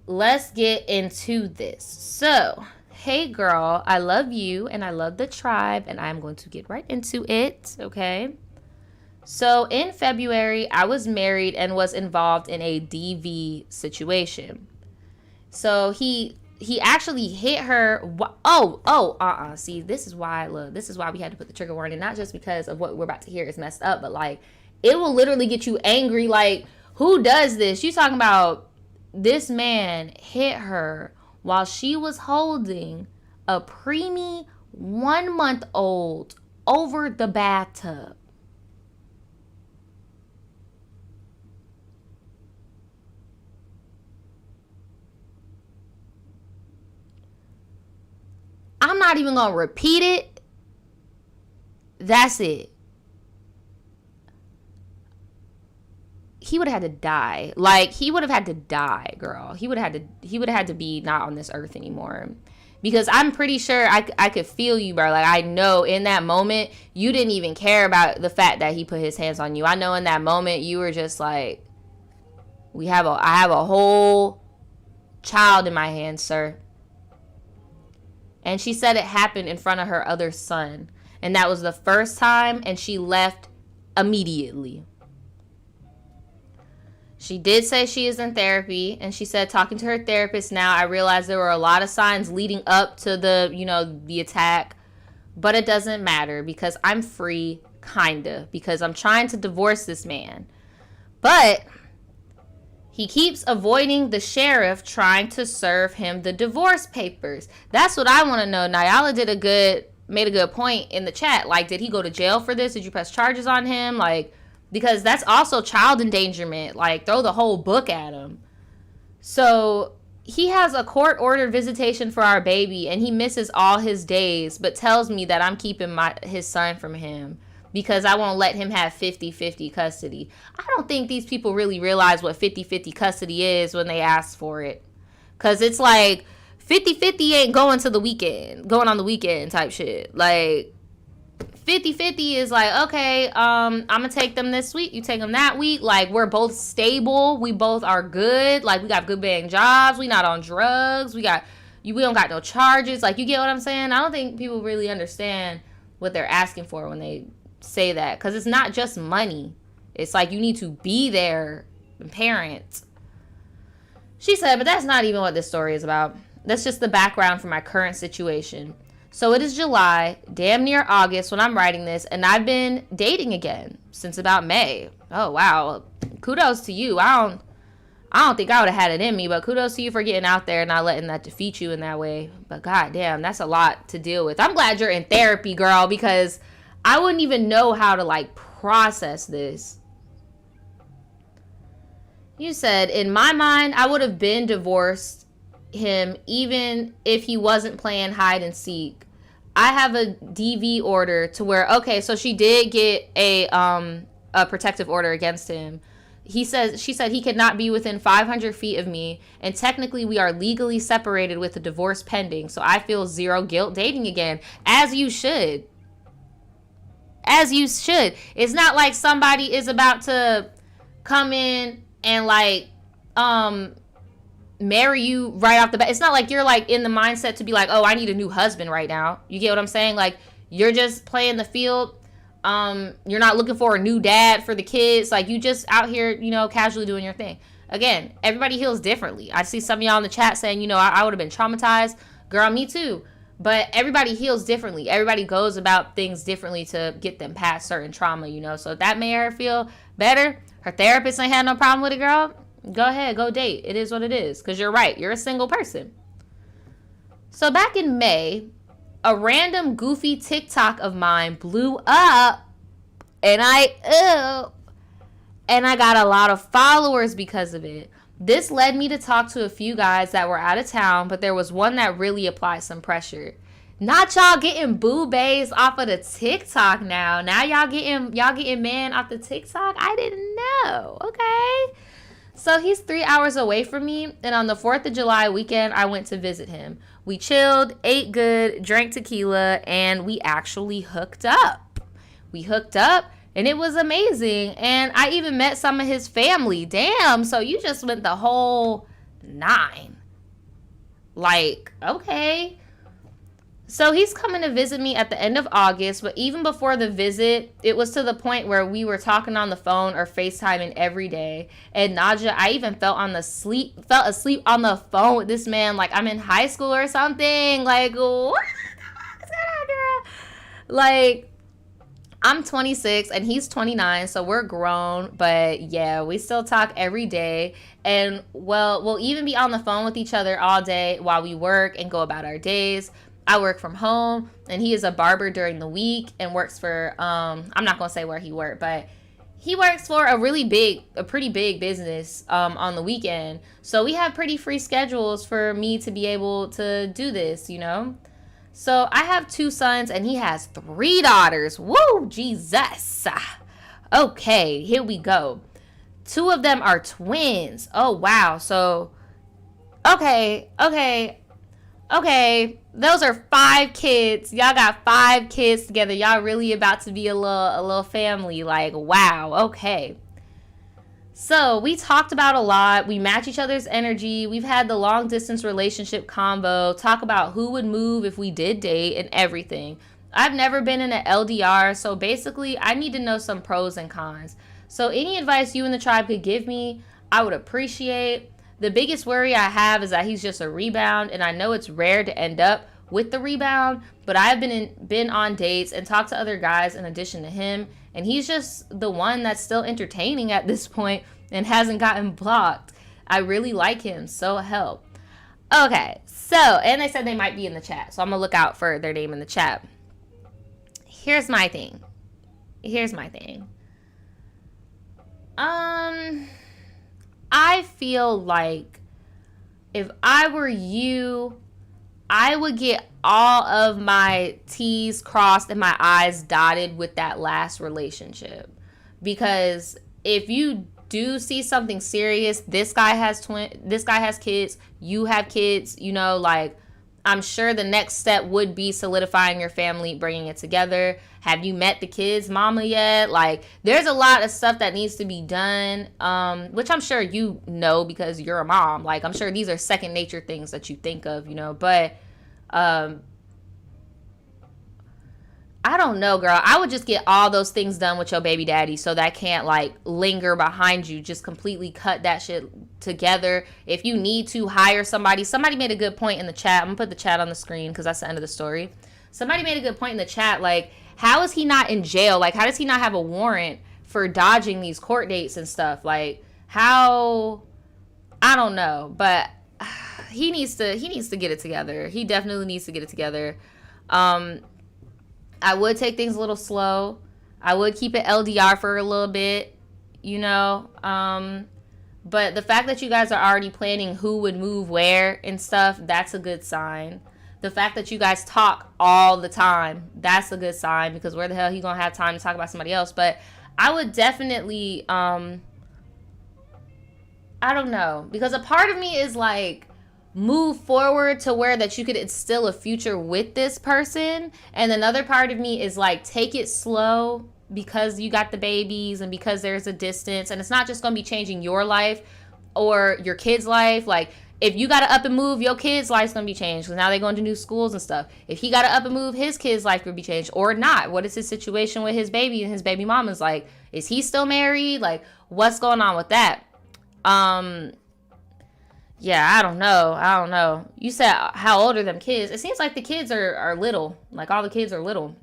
let's get into this. So, hey girl, I love you and I love the tribe, and I'm going to get right into it, okay? So in February, I was married and was involved in a DV situation. So he actually hit her. See, this is why we had to put the trigger warning, not just because of what we're about to hear is messed up, but like it will literally get you angry. Like, who does this? You talking about this man hit her while she was holding a preemie 1-month-old over the bathtub. I'm not even gonna repeat it. That's it. He would have had to die. Like, he would have had to die, girl. He would have had to be not on this earth anymore. Because I'm pretty sure I could feel you, bro. Like, I know in that moment, you didn't even care about the fact that he put his hands on you. I know in that moment, you were just like, I have a whole child in my hands, sir. And she said it happened in front of her other son. And that was the first time, and she left immediately. She did say she is in therapy, and she said talking to her therapist now, I realized there were a lot of signs leading up to the attack, but it doesn't matter because I'm free, kinda, because I'm trying to divorce this man. But he keeps avoiding the sheriff trying to serve him the divorce papers. That's what I want to know. Nyala made a good point in the chat. Like, did he go to jail for this? Did you press charges on him? Like, because that's also child endangerment. Like, throw the whole book at him. So he has a court-ordered visitation for our baby, and he misses all his days, but tells me that I'm keeping his son from him because I won't let him have 50-50 custody. I don't think these people really realize what 50-50 custody is when they ask for it. Because it's like 50-50 ain't going on the weekend type shit. Like, 50-50 is like, okay, I'm gonna take them this week, you take them that week. Like, we're both stable, we both are good, like, we got good paying jobs, we not on drugs, we don't got no charges. Like, you get what I'm saying? I don't think people really understand what they're asking for when they say that, because it's not just money. It's like you need to be there and parent. She said, but that's not even what this story is about. That's just the background for my current situation. So it is July, damn near August when I'm writing this, and I've been dating again since about May. Oh, wow. Kudos to you. I don't think I would have had it in me, but kudos to you for getting out there and not letting that defeat you in that way. But goddamn, that's a lot to deal with. I'm glad you're in therapy, girl, because I wouldn't even know how to, like, process this. You said, in my mind, I would have been divorced him even if he wasn't playing hide and seek. I have a DV order to where, okay, so she did get a protective order against him. She said he could not be within 500 feet of me, and technically we are legally separated with a divorce pending, so I feel zero guilt dating again. As you should. As you should. It's not like somebody is about to come in and, like, marry you right off the bat. It's not like you're, like, in the mindset to be like, oh, I need a new husband right now. You get what I'm saying? Like, you're just playing the field. You're not looking for a new dad for the kids. Like, you just out here, casually doing your thing. Again, everybody heals differently. I see some of y'all in the chat saying, I would have been traumatized. Girl, me too. But everybody heals differently. Everybody goes about things differently to get them past certain trauma, So if that made her feel better, her therapist ain't had no problem with it, girl, go ahead, go date. It is what it is. Because you're right. You're a single person. So back in May, a random goofy TikTok of mine blew up. And I got a lot of followers because of it. This led me to talk to a few guys that were out of town, but there was one that really applied some pressure. Not y'all getting boo bays off of the TikTok now. Now y'all getting man off the TikTok? I didn't know. Okay. So he's 3 hours away from me, and on the 4th of July weekend, I went to visit him. We chilled, ate good, drank tequila, and we actually hooked up. And it was amazing. And I even met some of his family. Damn, so you just went the whole 9. Like, okay. So he's coming to visit me at the end of August, but even before the visit, it was to the point where we were talking on the phone or FaceTiming every day. And Nadja, I even fell asleep on the phone with this man like I'm in high school or something. Like, what the fuck is going on, girl? Like, I'm 26 and he's 29, so we're grown, but yeah, we still talk every day. And well, we'll even be on the phone with each other all day while we work and go about our days. I work from home and he is a barber during the week and works for I'm not going to say where he worked, but he works for a pretty big business on the weekend. So we have pretty free schedules for me to be able to do this, you know? So I have 2 sons and he has 3 daughters. Woo, Jesus. Okay, here we go. 2 of them are twins. Oh, wow. So, okay. Those are 5 kids. Y'all got 5 kids together. Y'all really about to be a little family. Like, wow. Okay. So we talked about a lot. We match each other's energy. We've had the long distance relationship combo. Talk about who would move if we did date and everything. I've never been in an LDR, so basically I need to know some pros and cons. So any advice you and the tribe could give me, I would appreciate. The biggest worry I have is that he's just a rebound, and I know it's rare to end up with the rebound, but I've been on dates and talked to other guys in addition to him, and he's just the one that's still entertaining at this point and hasn't gotten blocked. I really like him, so help. Okay, so, and they said they might be in the chat, so I'm gonna look out for their name in the chat. Here's my thing. I feel like if I were you, I would get all of my T's crossed and my I's dotted with that last relationship. Because if you do see something serious, this guy has kids, you have kids, you know, like, I'm sure the next step would be solidifying your family, bringing it together. Have you met the kids' mama yet? Like, there's a lot of stuff that needs to be done, which I'm sure you know because you're a mom. Like, I'm sure these are second nature things that you think of, you know. But I don't know, girl. I would just get all those things done with your baby daddy so that can't, like, linger behind you. Just completely cut that shit together. If you need to hire somebody made a good point in the chat. I'm going to put the chat on the screen because that's the end of the story. Somebody made a good point in the chat. Like, how is he not in jail? Like, how does he not have a warrant for dodging these court dates and stuff? Like, how? I don't know. But he needs to get it together. He definitely needs to get it together. I would take things a little slow. I would keep it LDR for a little bit, you know. But the fact that you guys are already planning who would move where and stuff, that's a good sign. The fact that you guys talk all the time, that's a good sign, because where the hell he gonna have time to talk about somebody else? But I would definitely, I don't know, because a part of me is like, move forward to where that you could instill a future with this person, and another part of me is like, take it slow because you got the babies and because there's a distance, and it's not just gonna be changing your life or your kids' life. Like, if you gotta up and move, your kids' life's gonna be changed because now they're going to new schools and stuff. If he gotta up and move, his kids' life could be changed or not. What is his situation with his baby and his baby mama's? Like, is he still married? Like, what's going on with that? Yeah, I don't know. You said, how old are them kids? It seems like the kids are little. Like, all the kids are little.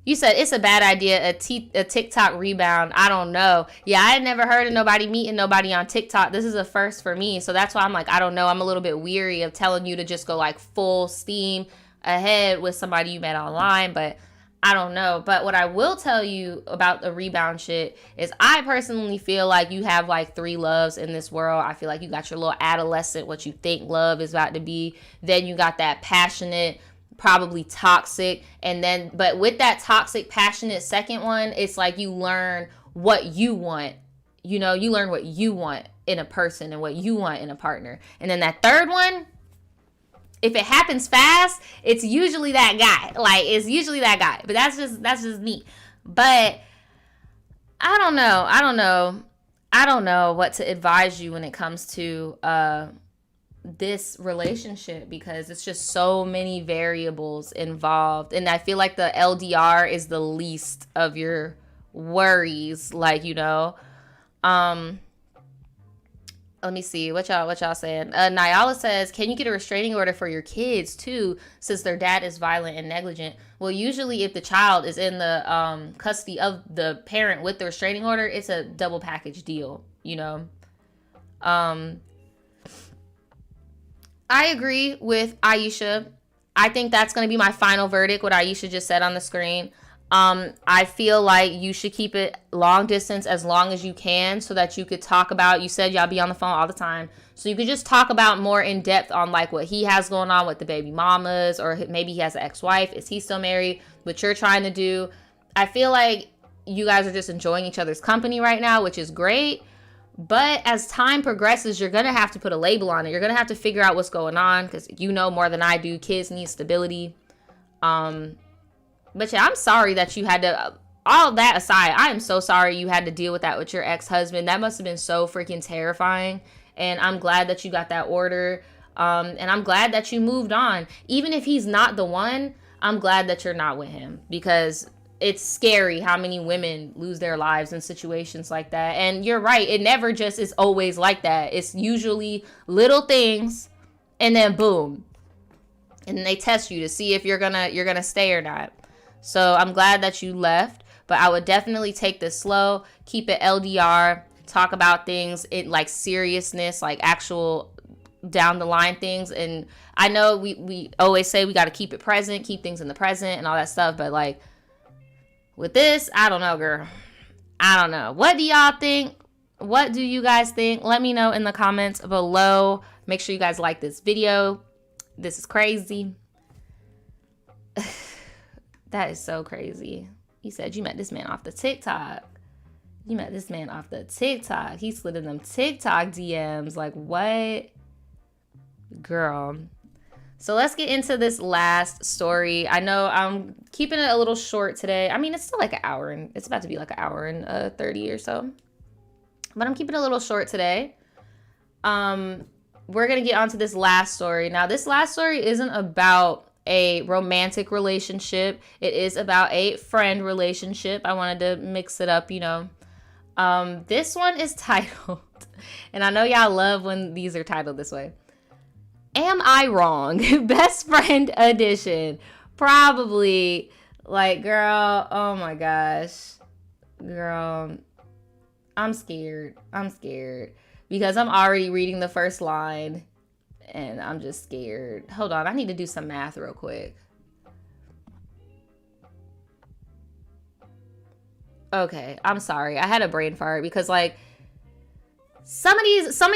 You said it's a bad idea, a TikTok rebound. I don't know. Yeah, I had never heard of nobody meeting nobody on TikTok. This is a first for me. So that's why I'm like, I don't know. I'm a little bit weary of telling you to just go like full steam ahead with somebody you met online. But I don't know. But what I will tell you about the rebound shit is I personally feel like you have like 3 loves in this world. I feel like you got your little adolescent, what you think love is about to be. Then you got that passionate, probably toxic. And then, but with that toxic, passionate second one, it's like you learn what you want. You know, you learn what you want in a person and what you want in a partner. And then that third one, if it happens fast, it's usually that guy. Like, it's usually that guy. But that's just me. But I don't know what to advise you when it comes to this relationship, because it's just so many variables involved. And I feel like the LDR is the least of your worries. Like, you know, let me see what y'all saying. Nyala says, can you get a restraining order for your kids too, since their dad is violent and negligent? Well, usually if the child is in the custody of the parent with the restraining order, it's a double package deal, you know. I agree with Aisha. I think that's going to be my final verdict, what Aisha just said on the screen. I feel like you should keep it long distance as long as you can, so that you could talk about, you said y'all be on the phone all the time, so you could just talk about more in depth on like what he has going on with the baby mamas, or maybe he has an ex-wife. Is he still married? What you're trying to do. I feel like you guys are just enjoying each other's company right now, which is great. But as time progresses, you're going to have to put a label on it. You're going to have to figure out what's going on, because you know more than I do, kids need stability. But yeah, I'm sorry that you had to, all that aside, I am so sorry you had to deal with that with your ex-husband. That must have been so freaking terrifying. And I'm glad that you got that order. And I'm glad that you moved on. Even if he's not the one, I'm glad that you're not with him, because it's scary how many women lose their lives in situations like that. And you're right. It never just is always like that. It's usually little things and then boom. And they test you to see if you're gonna stay or not. So I'm glad that you left, but I would definitely take this slow, keep it LDR, talk about things in like seriousness, like actual down the line things. And I know we always say we got to keep it present, keep things in the present and all that stuff, but like, with this, I don't know, girl. I don't know. What do y'all think? What do you guys think? Let me know in the comments below. Make sure you guys like this video. This is crazy. That is so crazy. You said you met this man off the TikTok. You met this man off the TikTok. He slid in them TikTok DMs. Like, what? Girl. So let's get into this last story. I know I'm keeping it a little short today. I mean, it's still like an hour, and it's about to be like an hour and 30 or so. But I'm keeping it a little short today. We're going to get onto this last story. Now, this last story isn't about a romantic relationship. It is about a friend relationship. I wanted to mix it up, you know. This one is titled, and I know y'all love when these are titled this way, Am I Wrong? Best Friend Edition. Probably. Like, girl, oh my gosh. Girl, I'm scared. I'm scared. Because I'm already reading the first line. And I'm just scared. Hold on. I need to do some math real quick. Okay. I'm sorry. I had a brain fart because, like, some of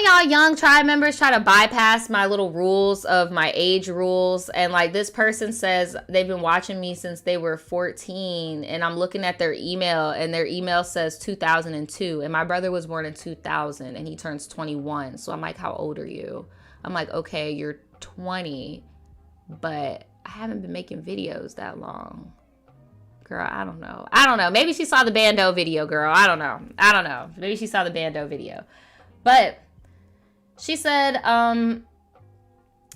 y'all young tribe members try to bypass my little rules of my age rules. And like this person says they've been watching me since they were 14. And I'm looking at their email and their email says 2002. And my brother was born in 2000 and he turns 21. So I'm like, how old are you? I'm like, okay, you're 20. But I haven't been making videos that long. Girl, I don't know. Maybe she saw the Bando video, girl. I don't know. Maybe she saw the Bando video. But she said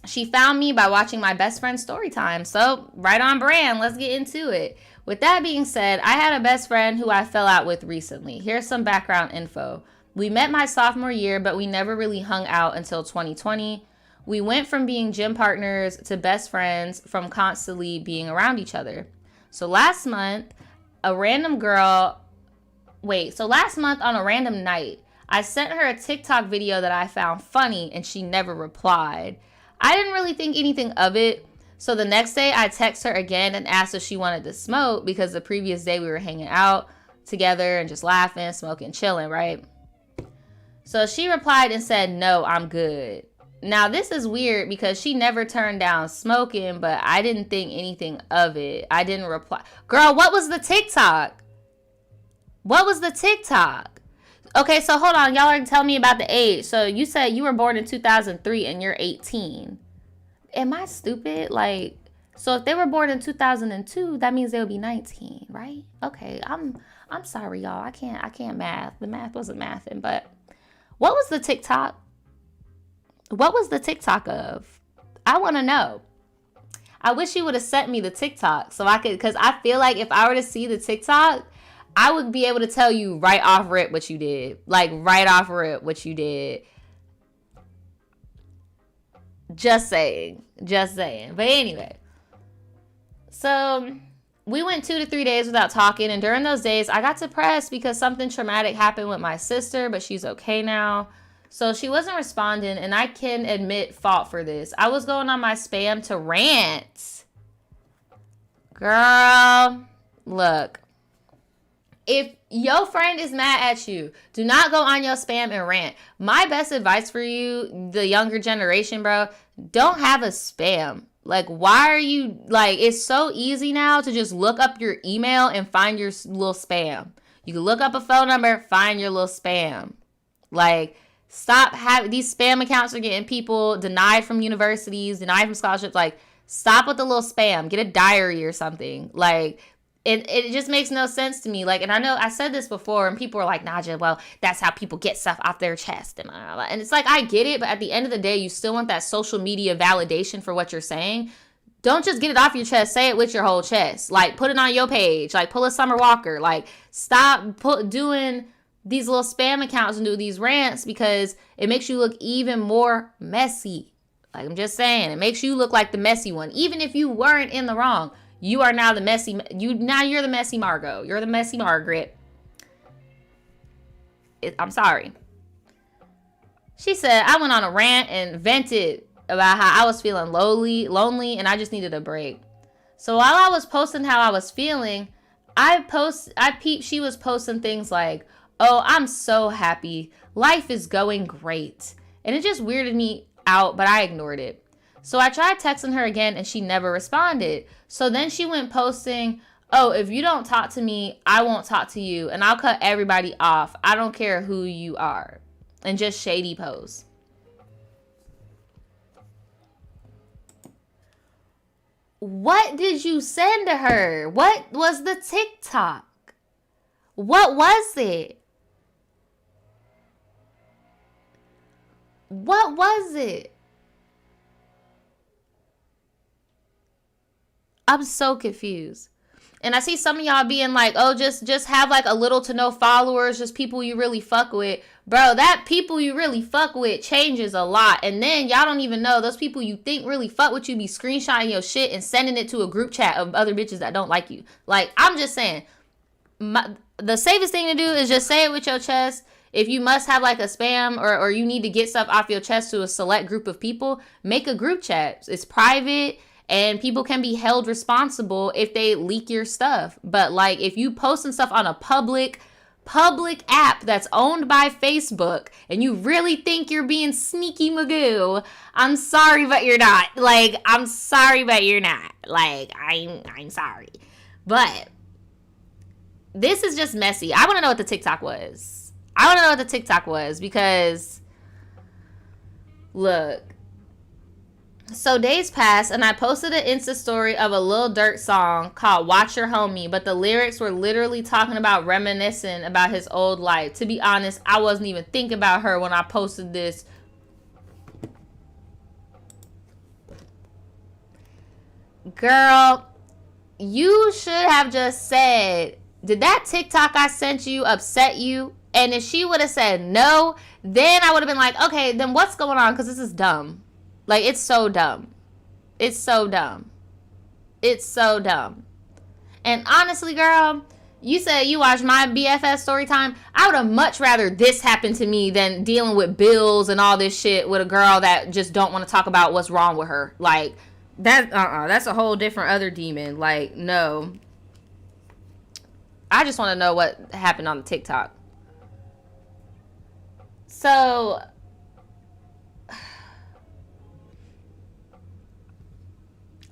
she found me by watching my best friend's story time. So right on brand. Let's get into it. With that being said, I had a best friend who I fell out with recently. Here's some background info. We met my sophomore year, but we never really hung out until 2020. We went from being gym partners to best friends from constantly being around each other. So last month on a random night, I sent her a TikTok video that I found funny and she never replied. I didn't really think anything of it. So the next day I text her again and asked if she wanted to smoke because the previous day we were hanging out together and just laughing, smoking, chilling, right? So she replied and said, no, I'm good. Now this is weird because she never turned down smoking, but I didn't think anything of it. I didn't reply. Girl, what was the TikTok? Okay, so hold on. Y'all are telling me about the age. So you said you were born in 2003 and you're 18. Am I stupid? Like, so if they were born in 2002, that means they'll be 19, right? Okay, I'm sorry, y'all. I can't math. The math wasn't mathing, but what was the TikTok? What was the TikTok of? I want to know. I wish you would have sent me the TikTok so I could, because I feel like if I were to see the TikTok, I would be able to tell you right off rip what you did. Like, right off rip what you did. Just saying. Just saying. But anyway. So, we went 2 to 3 days without talking. And during those days, I got depressed because something traumatic happened with my sister. But she's okay now. So, she wasn't responding. And I can admit fault for this. I was going on my spam to rant. Girl, look. If your friend is mad at you, do not go on your spam and rant. My best advice for you, the younger generation, bro, don't have a spam. Like, why are you, like, it's so easy now to just look up your email and find your little spam. You can look up a phone number, find your little spam. Like, stop having, these spam accounts are getting people denied from universities, denied from scholarships. Like, stop with the little spam. Get a diary or something. Like, It just makes no sense to me. Like, and I know I said this before, and people are like, Nadja, well, that's how people get stuff off their chest. And it's like, I get it, but at the end of the day, you still want that social media validation for what you're saying. Don't just get it off your chest. Say it with your whole chest. Like, put it on your page. Like, pull a Summer Walker. Like, stop doing these little spam accounts and do these rants because it makes you look even more messy. Like, I'm just saying, it makes you look like the messy one, even if you weren't in the wrong. You are now the messy, you're the messy Margot. You're the messy Margaret. I'm sorry. She said, I went on a rant and vented about how I was feeling lonely, and I just needed a break. So while I was posting how I was feeling, I peeped she was posting things like, oh, I'm so happy. Life is going great. And it just weirded me out, but I ignored it. So I tried texting her again and she never responded. So then she went posting, oh, if you don't talk to me, I won't talk to you and I'll cut everybody off. I don't care who you are. And just shady posts. What did you send to her? What was the TikTok? What was it? What was it? I'm so confused. And I see some of y'all being like, oh, just have like a little to no followers, just people you really fuck with. Bro, that people you really fuck with changes a lot. And then y'all don't even know those people you think really fuck with you be screenshotting your shit and sending it to a group chat of other bitches that don't like you. Like, I'm just saying, the safest thing to do is just say it with your chest. If you must have like a spam or you need to get stuff off your chest to a select group of people, make a group chat. It's private. And people can be held responsible if they leak your stuff. But like if you posting stuff on a public app that's owned by Facebook and you really think you're being sneaky Magoo, I'm sorry, but you're not. Like, I'm sorry, but you're not. Like, I'm sorry. But this is just messy. I want to know what the TikTok was. Because look. So days passed and I posted an Insta story of a Lil Durk song called Watch Your Homie, but the lyrics were literally talking about reminiscing about his old life. To be honest, I wasn't even thinking about her when I posted this. Girl, you should have just said, did that TikTok I sent you upset you? And if she would have said no, then I would have been like, okay, then what's going on? Because this is dumb. Like, it's so dumb. It's so dumb. It's so dumb. And honestly, girl, you said you watched my BFF story time. I would have much rather this happen to me than dealing with bills and all this shit with a girl that just don't want to talk about what's wrong with her. Like, that's a whole different other demon. Like, no. I just want to know what happened on the TikTok. So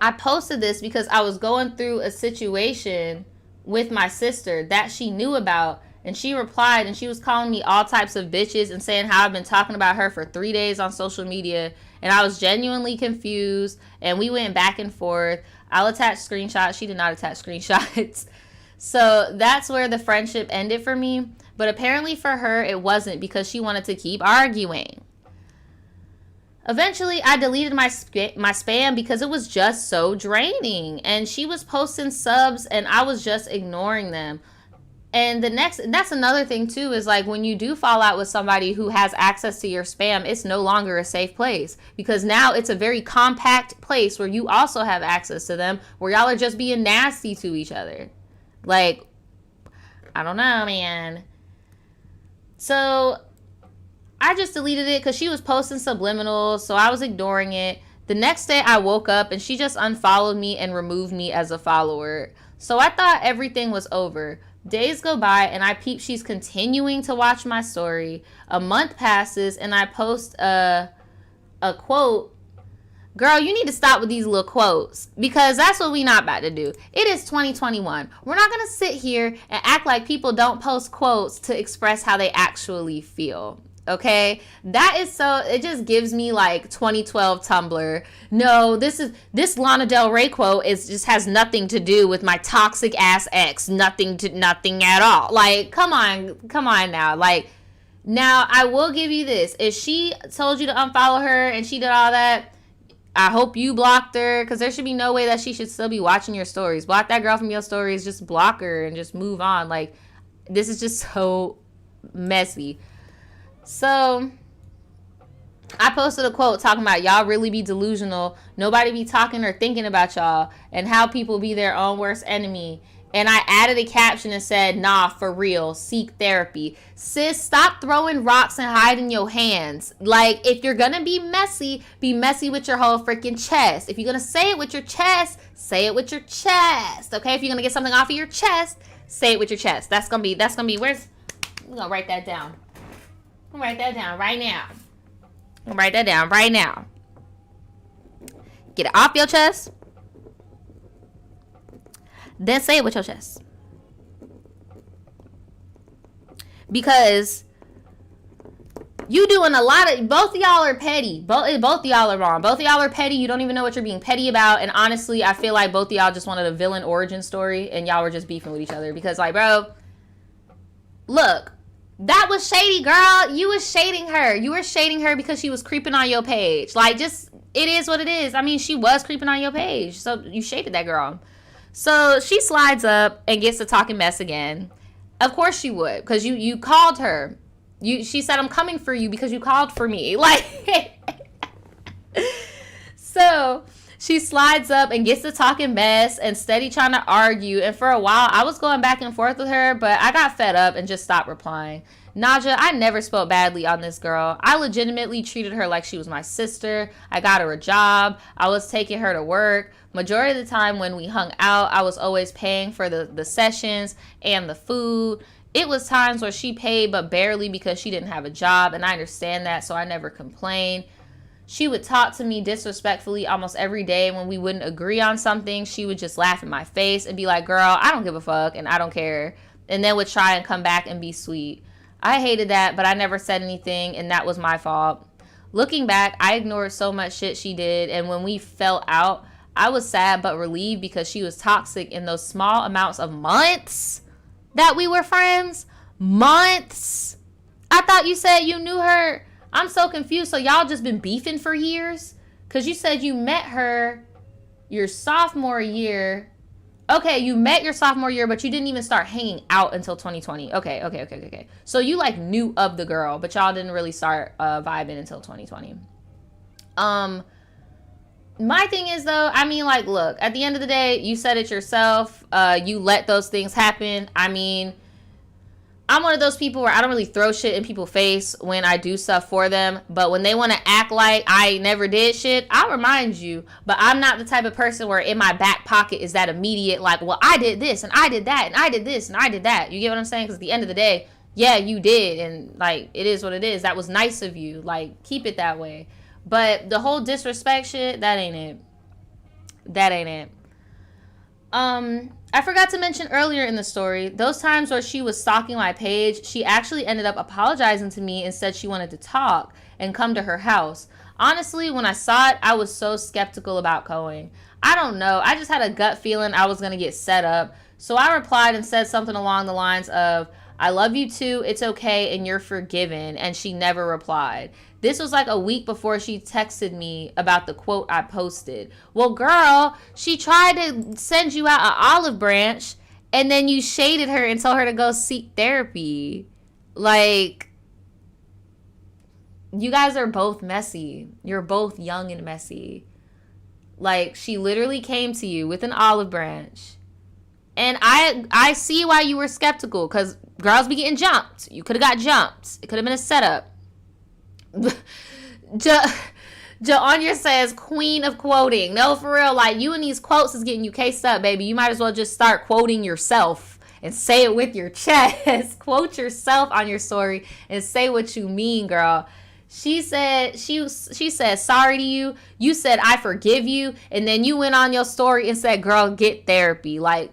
I posted this because I was going through a situation with my sister that she knew about, and she replied and she was calling me all types of bitches and saying how I've been talking about her for 3 days on social media, and I was genuinely confused, and we went back and forth. I'll attach screenshots. She did not attach screenshots. So that's where the friendship ended for me, but apparently for her it wasn't, because she wanted to keep arguing. Eventually, I deleted my spam because it was just so draining. And she was posting subs and I was just ignoring them. And that's another thing too, is like when you do fall out with somebody who has access to your spam, it's no longer a safe place, because now it's a very compact place where you also have access to them, where y'all are just being nasty to each other. Like, I don't know, man. So I just deleted it because she was posting subliminals, so I was ignoring it. The next day I woke up and she just unfollowed me and removed me as a follower. So I thought everything was over. Days go by and I peep she's continuing to watch my story. A month passes and I post a quote. Girl, you need to stop with these little quotes, because that's what we not about to do. It is 2021. We're not going to sit here and act like people don't post quotes to express how they actually feel. Okay, that is so, it just gives me like 2012 Tumblr. No, this Lana Del Rey quote just has nothing to do with my toxic ass ex. Nothing at all. Like, come on now. Like, now I will give you this. If she told you to unfollow her and she did all that, I hope you blocked her, because there should be no way that she should still be watching your stories. Block that girl from your stories. Just block her and just move on. Like, this is just so messy. So I posted a quote talking about y'all really be delusional. Nobody be talking or thinking about y'all, and how people be their own worst enemy. And I added a caption and said, nah, for real, seek therapy. Sis, stop throwing rocks and hiding your hands. Like, if you're going to be messy with your whole freaking chest. If you're going to say it with your chest, say it with your chest. Okay? If you're going to get something off of your chest, say it with your chest. That's going to be, we're going to write that down. I'm going to write that down right now. Get it off your chest. Then say it with your chest. Because you doing a lot of, both of y'all are petty. Both of y'all are wrong. Both of y'all are petty. You don't even know what you're being petty about. And honestly, I feel like both of y'all just wanted a villain origin story and y'all were just beefing with each other. Because, like, bro, look. That was shady, girl. You was shading her. You were shading her because she was creeping on your page. Like, just, it is what it is. I mean, she was creeping on your page. So you shaded that girl. So she slides up and gets to talking mess again. Of course she would, because you called her. She said, I'm coming for you because you called for me. Like, so she slides up and gets to talking mess and steady trying to argue. And for a while, I was going back and forth with her, but I got fed up and just stopped replying. Nadja, I never spoke badly on this girl. I legitimately treated her like she was my sister. I got her a job. I was taking her to work. Majority of the time when we hung out, I was always paying for the sessions and the food. It was times where she paid, but barely, because she didn't have a job, and I understand that, so I never complained. She would talk to me disrespectfully almost every day. When we wouldn't agree on something, she would just laugh in my face and be like, girl, I don't give a fuck and I don't care. And then would try and come back and be sweet. I hated that, but I never said anything, and that was my fault. Looking back, I ignored so much shit she did, and when we fell out, I was sad but relieved, because she was toxic in those small amounts of months that we were friends. Months. I thought you said you knew her. I'm so confused. So y'all just been beefing for years? Because you said you met her your sophomore year. Okay, you met your sophomore year, but you didn't even start hanging out until 2020. Okay. So you, like, knew of the girl, but y'all didn't really start vibing until 2020. My thing is, though, I mean, like, look, at the end of the day, you said it yourself. You let those things happen. I mean, I'm one of those people where I don't really throw shit in people's face when I do stuff for them. But when they want to act like I never did shit, I'll remind you. But I'm not the type of person where in my back pocket is that immediate, like, well, I did this and I did that and I did this and I did that. You get what I'm saying? Because at the end of the day, yeah, you did. And, like, it is what it is. That was nice of you. Like, keep it that way. But the whole disrespect shit, that ain't it. That ain't it. I forgot to mention earlier in the story, those times where she was stalking my page, she actually ended up apologizing to me and said she wanted to talk and come to her house. Honestly, when I saw it, I was so skeptical about going. I don't know. I just had a gut feeling I was going to get set up. So I replied and said something along the lines of, I love you too, it's okay, and you're forgiven. And she never replied. This was like a week before she texted me about the quote I posted. Well, girl, she tried to send you out an olive branch, and then you shaded her and told her to go seek therapy. Like, you guys are both messy. You're both young and messy. Like, she literally came to you with an olive branch. And I see why you were skeptical, because girls be getting jumped. You could have got jumped. It could have been a setup. Anya says, queen of quoting. No, for real, like, you and these quotes is getting you cased up, baby. You might as well just start quoting yourself and say it with your chest. Quote yourself on your story and say what you mean, girl. She said, she said, sorry to you. You said, I forgive you. And then you went on your story and said, girl, get therapy. Like,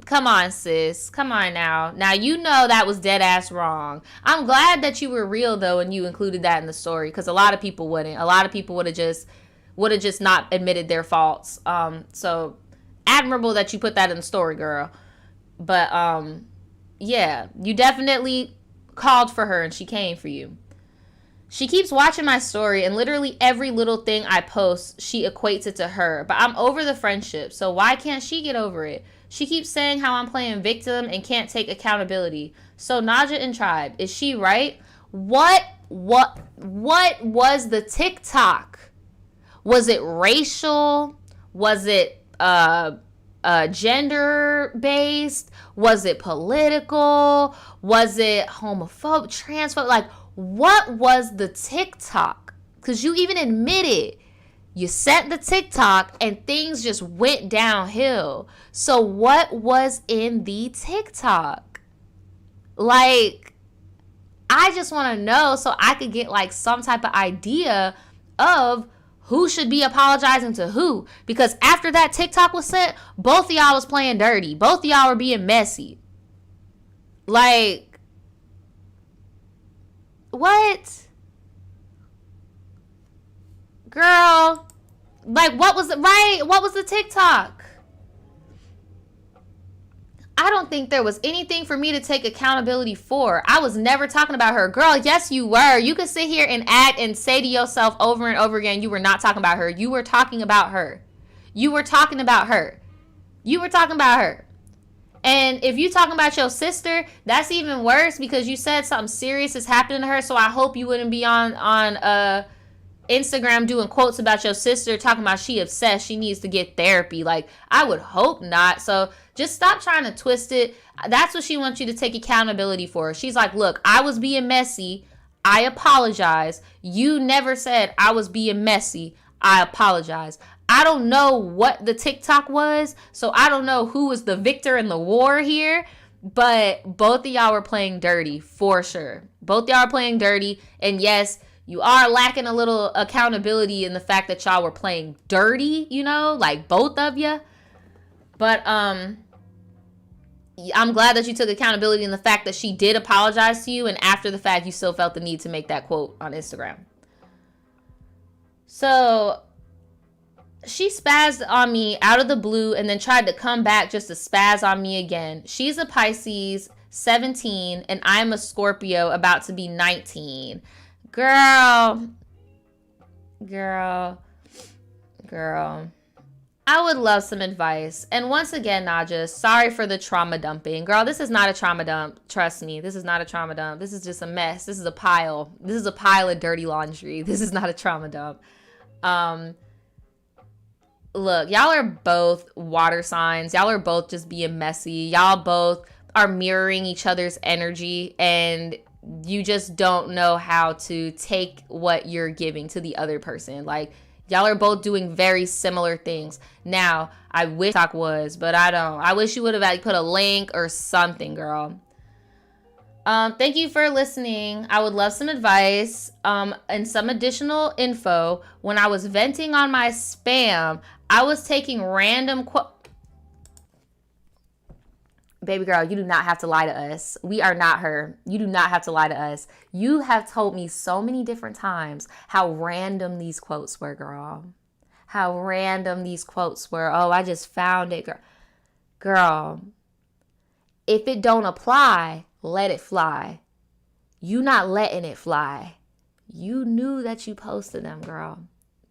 come on, sis. Come on now. Now, you know that was dead ass wrong. I'm glad that you were real, though, and you included that in the story, because a lot of people wouldn't. A lot of people would have just not admitted their faults. So admirable that you put that in the story, girl. But yeah, you definitely called for her and she came for you. She keeps watching my story, and literally every little thing I post, she equates it to her. But I'm over the friendship, so why can't she get over it? She keeps saying how I'm playing victim and can't take accountability. So Nadja and Tribe, is she right? What was the TikTok? Was it racial? Was it gender based? Was it political? Was it homophobic, transphobic? Like, what was the TikTok? Because you even admitted you sent the TikTok and things just went downhill. So what was in the TikTok? Like, I just want to know so I could get like some type of idea of who should be apologizing to who. Because after that TikTok was sent, both of y'all was playing dirty. Both of y'all were being messy. Like, what? Girl, like, what was it, right? What was the TikTok? I don't think there was anything for me to take accountability for. I was never talking about her. Girl, yes, you were. You could sit here and act and say to yourself over and over again, you were not talking about her. You were talking about her. You were talking about her. You were talking about her. And if you talking about your sister, that's even worse, because you said something serious is happening to her. So I hope you wouldn't be on Instagram doing quotes about your sister, talking about she obsessed, she needs to get therapy. Like, I would hope not. So just stop trying to twist it. That's what she wants you to take accountability for. She's like, look, I was being messy. I apologize. You never said I was being messy. I apologize. I don't know what the TikTok was, so I don't know who was the victor in the war here, but both of y'all were playing dirty for sure. Both y'all are playing dirty, and yes, you are lacking a little accountability in the fact that y'all were playing dirty, you know, like both of you. But I'm glad that you took accountability in the fact that she did apologize to you, and after the fact, you still felt the need to make that quote on Instagram. So she spazzed on me out of the blue and then tried to come back just to spaz on me again. She's a Pisces, 17, and I'm a Scorpio, about to be 19. Girl. I would love some advice. And once again, Nadja, sorry for the trauma dumping. Girl, this is not a trauma dump. Trust me, this is not a trauma dump. This is just a mess. This is a pile. This is a pile of dirty laundry. This is not a trauma dump. Look, y'all are both water signs. Y'all are both just being messy. Y'all both are mirroring each other's energy, and you just don't know how to take what you're giving to the other person. Like, y'all are both doing very similar things. Now, I wish TikTok was, but I don't. I wish you would have like put a link or something, girl. Thank you for listening. I would love some advice and some additional info. When I was venting on my spam, I was taking random Baby girl, you do not have to lie to us. We are not her. You do not have to lie to us. You have told me so many different times how random these quotes were, girl. How random these quotes were. Oh, I just found it, girl. Girl, if it don't apply, let it fly. You not letting it fly. You knew that you posted them, girl.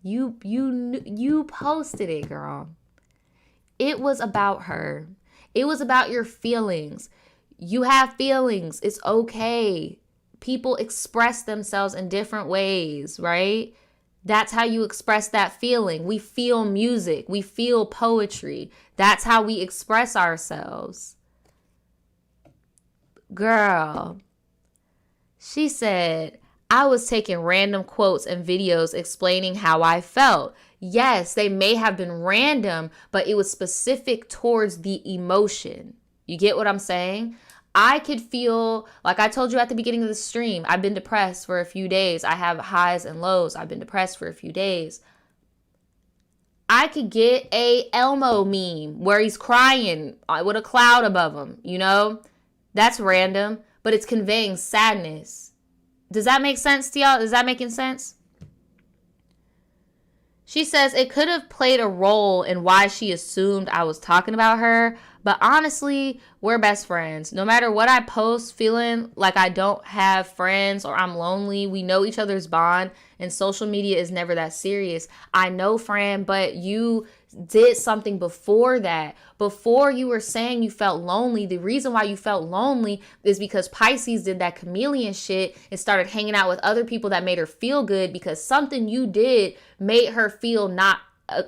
You posted it, girl. It was about her. It was about your feelings. You have feelings. It's okay. People express themselves in different ways, right? That's how you express that feeling. We feel music. We feel poetry. That's how we express ourselves. Girl, she said, I was taking random quotes and videos explaining how I felt. Yes, they may have been random, but it was specific towards the emotion. You get what I'm saying? I could feel, like I told you at the beginning of the stream, I've been depressed for a few days. I have highs and lows. I've been depressed for a few days. I could get a Elmo meme where he's crying with a cloud above him, you know? That's random, but it's conveying sadness. Does that make sense to y'all? Is that making sense? She says it could have played a role in why she assumed I was talking about her, but honestly, we're best friends. No matter what I post feeling like I don't have friends or I'm lonely, we know each other's bond, and social media is never that serious. I know, Fran, but you did something before that. Before you were saying you felt lonely, the reason why you felt lonely is because Pisces did that chameleon shit and started hanging out with other people that made her feel good because something you did made her feel not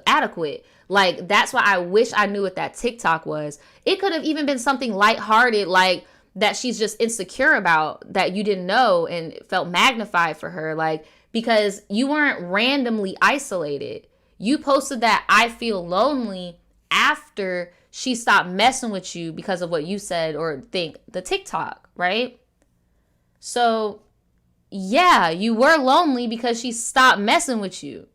adequate. Like, that's why I wish I knew what that TikTok was. It could have even been something lighthearted, like that she's just insecure about that you didn't know and felt magnified for her. Like, because you weren't randomly isolated. You posted that I feel lonely after she stopped messing with you because of what you said or think, the TikTok, right? So, yeah, you were lonely because she stopped messing with you.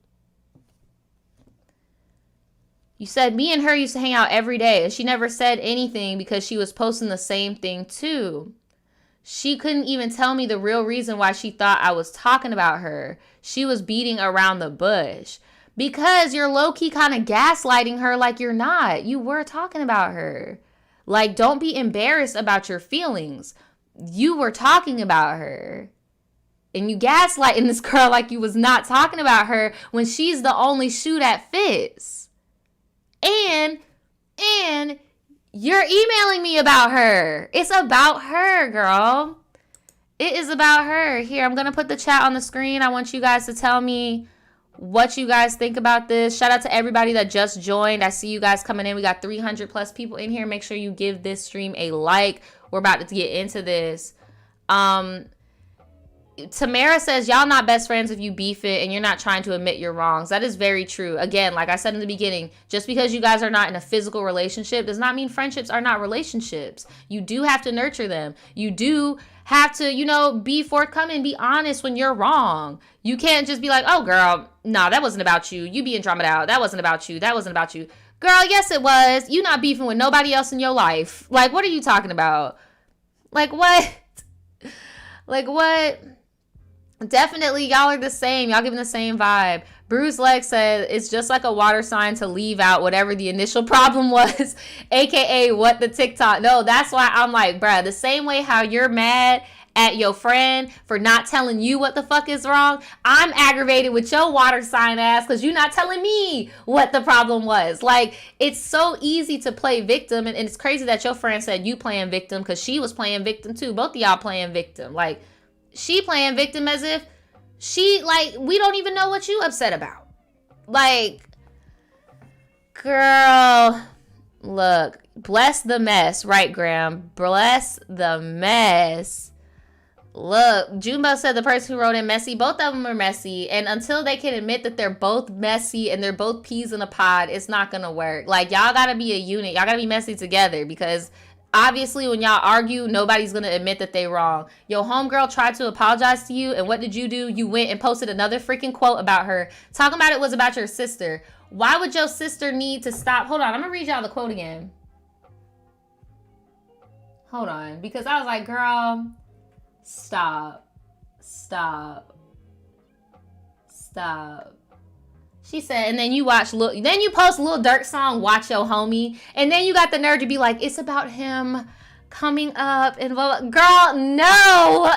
You said me and her used to hang out every day, and she never said anything because she was posting the same thing too. She couldn't even tell me the real reason why she thought I was talking about her. She was beating around the bush. Because you're low-key kind of gaslighting her like you're not. You were talking about her. Like, don't be embarrassed about your feelings. You were talking about her. And you gaslighting this girl like you was not talking about her when she's the only shoe that fits. And you're emailing me about her. It's about her, girl. It is about her. Here, I'm going to put the chat on the screen. I want you guys to tell me what you guys think about this. Shout out to everybody that just joined. I see you guys coming in. We got 300 plus people in here. Make sure you give this stream a like. We're about to get into this. Tamara says, y'all not best friends if you beef it and you're not trying to admit your wrongs. That is very true. Again, like I said in the beginning, just because you guys are not in a physical relationship does not mean friendships are not relationships. You do have to nurture them. You do have to, be forthcoming, be honest when you're wrong. You can't just be like, oh, girl, no, that wasn't about you. You being dramaed out. That wasn't about you. That wasn't about you. Girl, yes, it was. You not beefing with nobody else in your life. Like, what are you talking about? Like, what? Like, what? Definitely, y'all are the same. Y'all giving the same vibe. Bruce Lex said, it's just like a water sign to leave out whatever the initial problem was, aka what the TikTok. No, that's why I'm like, bruh, the same way how you're mad at your friend for not telling you what the fuck is wrong, I'm aggravated with your water sign ass because you're not telling me what the problem was. Like, it's so easy to play victim, and it's crazy that your friend said you playing victim because she was playing victim too. Both of y'all playing victim. Like, she playing victim as if we don't even know what you upset about. Like, girl, look, bless the mess, right, Graham? Bless the mess. Look, Junbo said the person who wrote in messy, both of them are messy, and until they can admit that they're both messy and they're both peas in a pod, it's not gonna work. Like, y'all gotta be a unit. Y'all gotta be messy together because obviously, when y'all argue, nobody's going to admit that they wrong. Your homegirl tried to apologize to you, and what did you do? You went and posted another freaking quote about her. Talking about it was about your sister. Why would your sister need to stop? Hold on, I'm going to read y'all the quote again. Hold on, because I was like, girl, stop. She said, and then you post Lil Durk song, Watch Your Homie, and then you got the nerve to be like, it's about him coming up and blah, blah. Girl, no.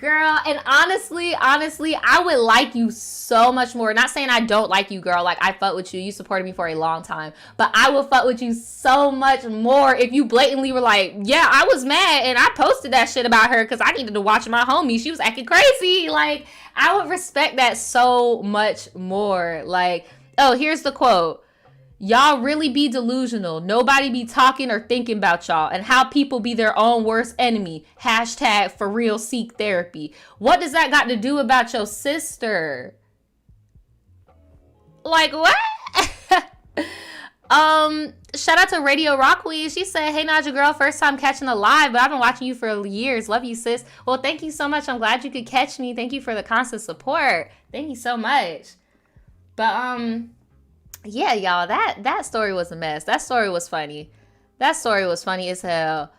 Girl, and honestly, I would like you so much more. Not saying I don't like you, girl. Like, I fuck with you. You supported me for a long time. But I would fuck with you so much more if you blatantly were like, yeah, I was mad and I posted that shit about her because I needed to watch my homie. She was acting crazy. Like, I would respect that so much more. Like, oh, here's the quote. Y'all really be delusional. Nobody be talking or thinking about y'all and how people be their own worst enemy. Hashtag for real seek therapy. What does that got to do about your sister? Like, what? Shout out to Radio Rockweed. She said, hey, Nadja girl, first time catching a live, but I've been watching you for years. Love you, sis. Well, thank you so much. I'm glad you could catch me. Thank you for the constant support. Thank you so much. But, yeah, y'all, that story was a mess. That story was funny. That story was funny as hell.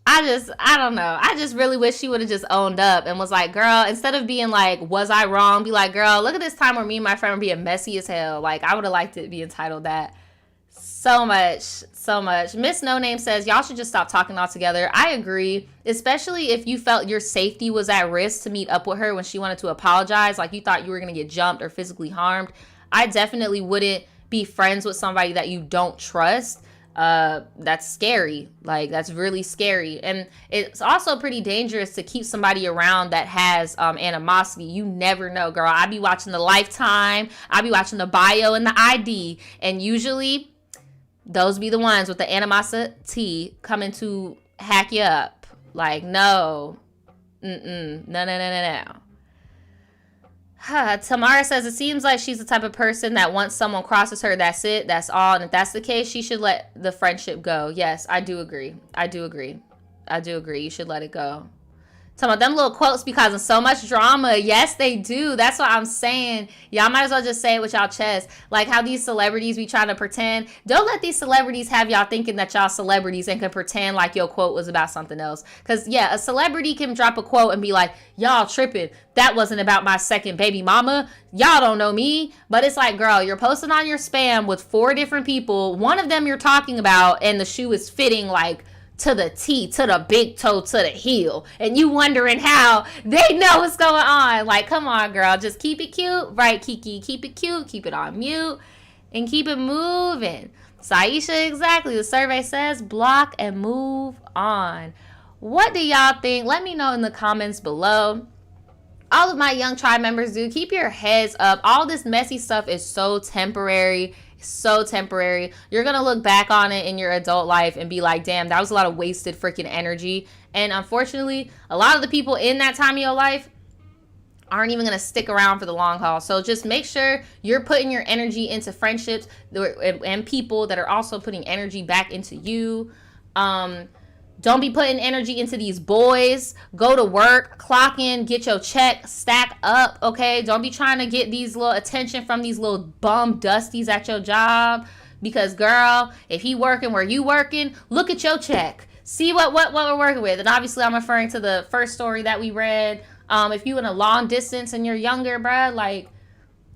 I don't know. I just really wish she would have just owned up and was like, girl, instead of being like, was I wrong? Be like, girl, look at this time where me and my friend were being messy as hell. Like, I would have liked to be entitled that so much. Miss No Name says, y'all should just stop talking altogether. I agree, especially if you felt your safety was at risk to meet up with her when she wanted to apologize. Like, you thought you were going to get jumped or physically harmed. I definitely wouldn't be friends with somebody that you don't trust. That's scary. Like, that's really scary. And it's also pretty dangerous to keep somebody around that has animosity. You never know, girl. I be watching the Lifetime. I be watching the bio and the ID. And usually those be the ones with the animosity coming to hack you up. Like, no. No. Tamara says, it seems like she's the type of person that once someone crosses her, that's it, that's all. And if that's the case, she should let the friendship go. Yes, I do agree. You should let it go. Talking about them little quotes be causing so much drama. Yes, they do. That's what I'm saying. Y'all might as well just say it with y'all chest. Like how these celebrities be trying to pretend. Don't let these celebrities have y'all thinking that y'all celebrities and can pretend like your quote was about something else. Because, yeah, a celebrity can drop a quote and be like, y'all tripping. That wasn't about my second baby mama. Y'all don't know me. But it's like, girl, you're posting on your spam with 4 different people. One of them you're talking about and the shoe is fitting like to the T, to the big toe, to the heel. And you wondering how they know what's going on. Like, come on, girl. Just keep it cute. Right, Kiki? Keep it cute. Keep it on mute. And keep it moving. Saisha, exactly. The survey says block and move on. What do y'all think? Let me know in the comments below. All of my young tribe members, do keep your heads up. All this messy stuff is so temporary. So temporary. You're gonna look back on it in your adult life and be like, damn, that was a lot of wasted freaking energy. And unfortunately, a lot of the people in that time of your life aren't even gonna stick around for the long haul. So just make sure you're putting your energy into friendships and people that are also putting energy back into you. Don't be putting energy into these boys. Go to work, clock in, get your check, stack up, okay? Don't be trying to get these little attention from these little bum dusties at your job. Because, girl, if he working where you working, look at your check. See what we're working with. And obviously, I'm referring to the first story that we read. If you in a long distance and you're younger, bruh, like,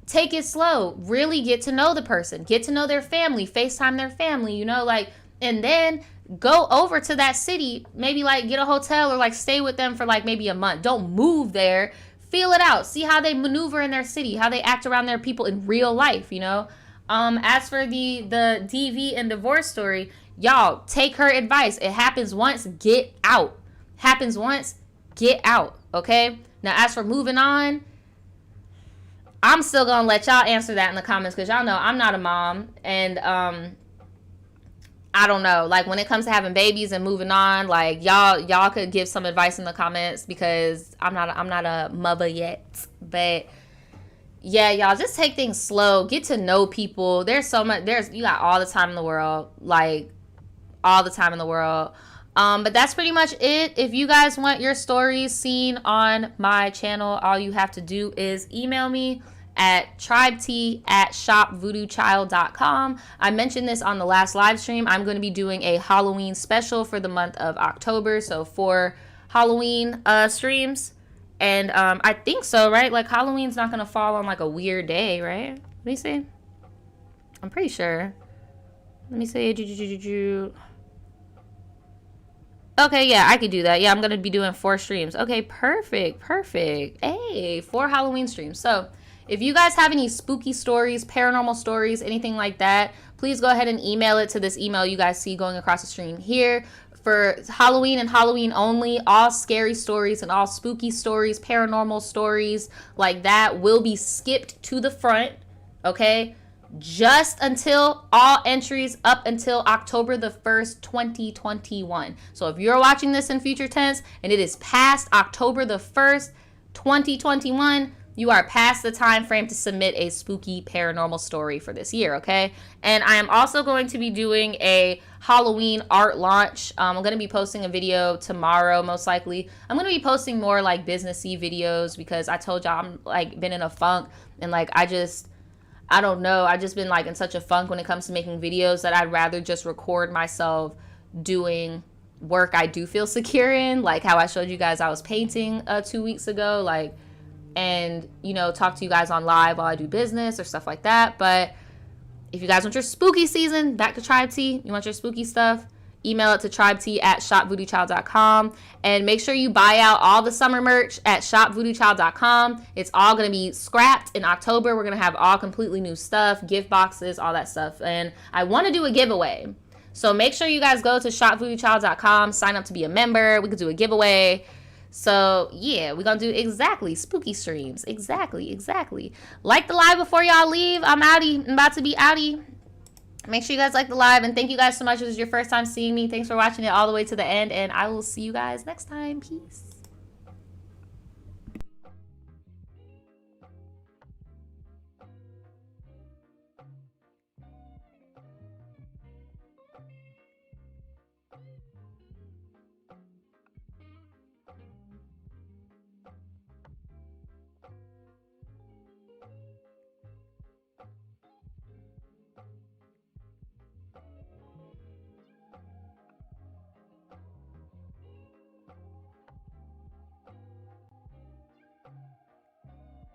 take it slow. Really get to know the person. Get to know their family. FaceTime their family, you know, like, and then go over to that city, maybe like get a hotel or like stay with them for like maybe a month. Don't move there. Feel it out. See how they maneuver in their city, how they act around their people in real life, you know? As for the DV and divorce story, y'all take her advice. It happens once, get out. Happens once, get out, okay? Now, as for moving on, I'm still gonna let y'all answer that in the comments because y'all know I'm not a mom. And I don't know, like when it comes to having babies and moving on, like y'all could give some advice in the comments because I'm not a mother yet. But yeah, y'all just take things slow, get to know people. You got all the time in the world, like all the time in the world. But that's pretty much it. If you guys want your stories seen on my channel, all you have to do is email me at tribeT@shopvoodoochild.com. I mentioned this on the last live stream. I'm going to be doing a Halloween special for the month of October. So 4 Halloween streams. And I think so, right? Like Halloween's not going to fall on like a weird day, right? Let me see. I'm pretty sure. Let me see. Okay, yeah, I could do that. Yeah, I'm gonna be doing 4 streams. Okay, perfect, perfect. Hey, 4 Halloween streams. So if you guys have any spooky stories, paranormal stories, anything like that, please go ahead and email it to this email you guys see going across the screen here. For Halloween and Halloween only, all scary stories and all spooky stories, paranormal stories like that will be skipped to the front, okay? Just until all entries up until October the 1st, 2021. So if you're watching this in future tense and it is past October the 1st, 2021, you are past the time frame to submit a spooky paranormal story for this year, okay? And I am also going to be doing a Halloween art launch. I'm going to be posting a video tomorrow, most likely. I'm going to be posting more like businessy videos because I told y'all I'm like been in a funk and like I don't know. I've just been like in such a funk when it comes to making videos that I'd rather just record myself doing work I do feel secure in, like how I showed you guys I was painting 2 weeks ago, like, and you know, talk to you guys on live while I do business or stuff like that. But if you guys want your spooky season, back to Tribe T, you want your spooky stuff, email it to tribet@shopvoodoochild.com, and make sure you buy out all the summer merch at shopvoodoochild.com. It's all going to be scrapped in October. We're going to have all completely new stuff, gift boxes, all that stuff. And I want to do a giveaway. So make sure you guys go to shopvoodoochild.com, sign up to be a member. We could do a giveaway. So yeah, we're going to do exactly spooky streams. Exactly. Like the live before y'all leave. I'm outie. I'm about to be outie. Make sure you guys like the live, and thank you guys so much. If this is your first time seeing me, thanks for watching it all the way to the end, and I will see you guys next time. Peace.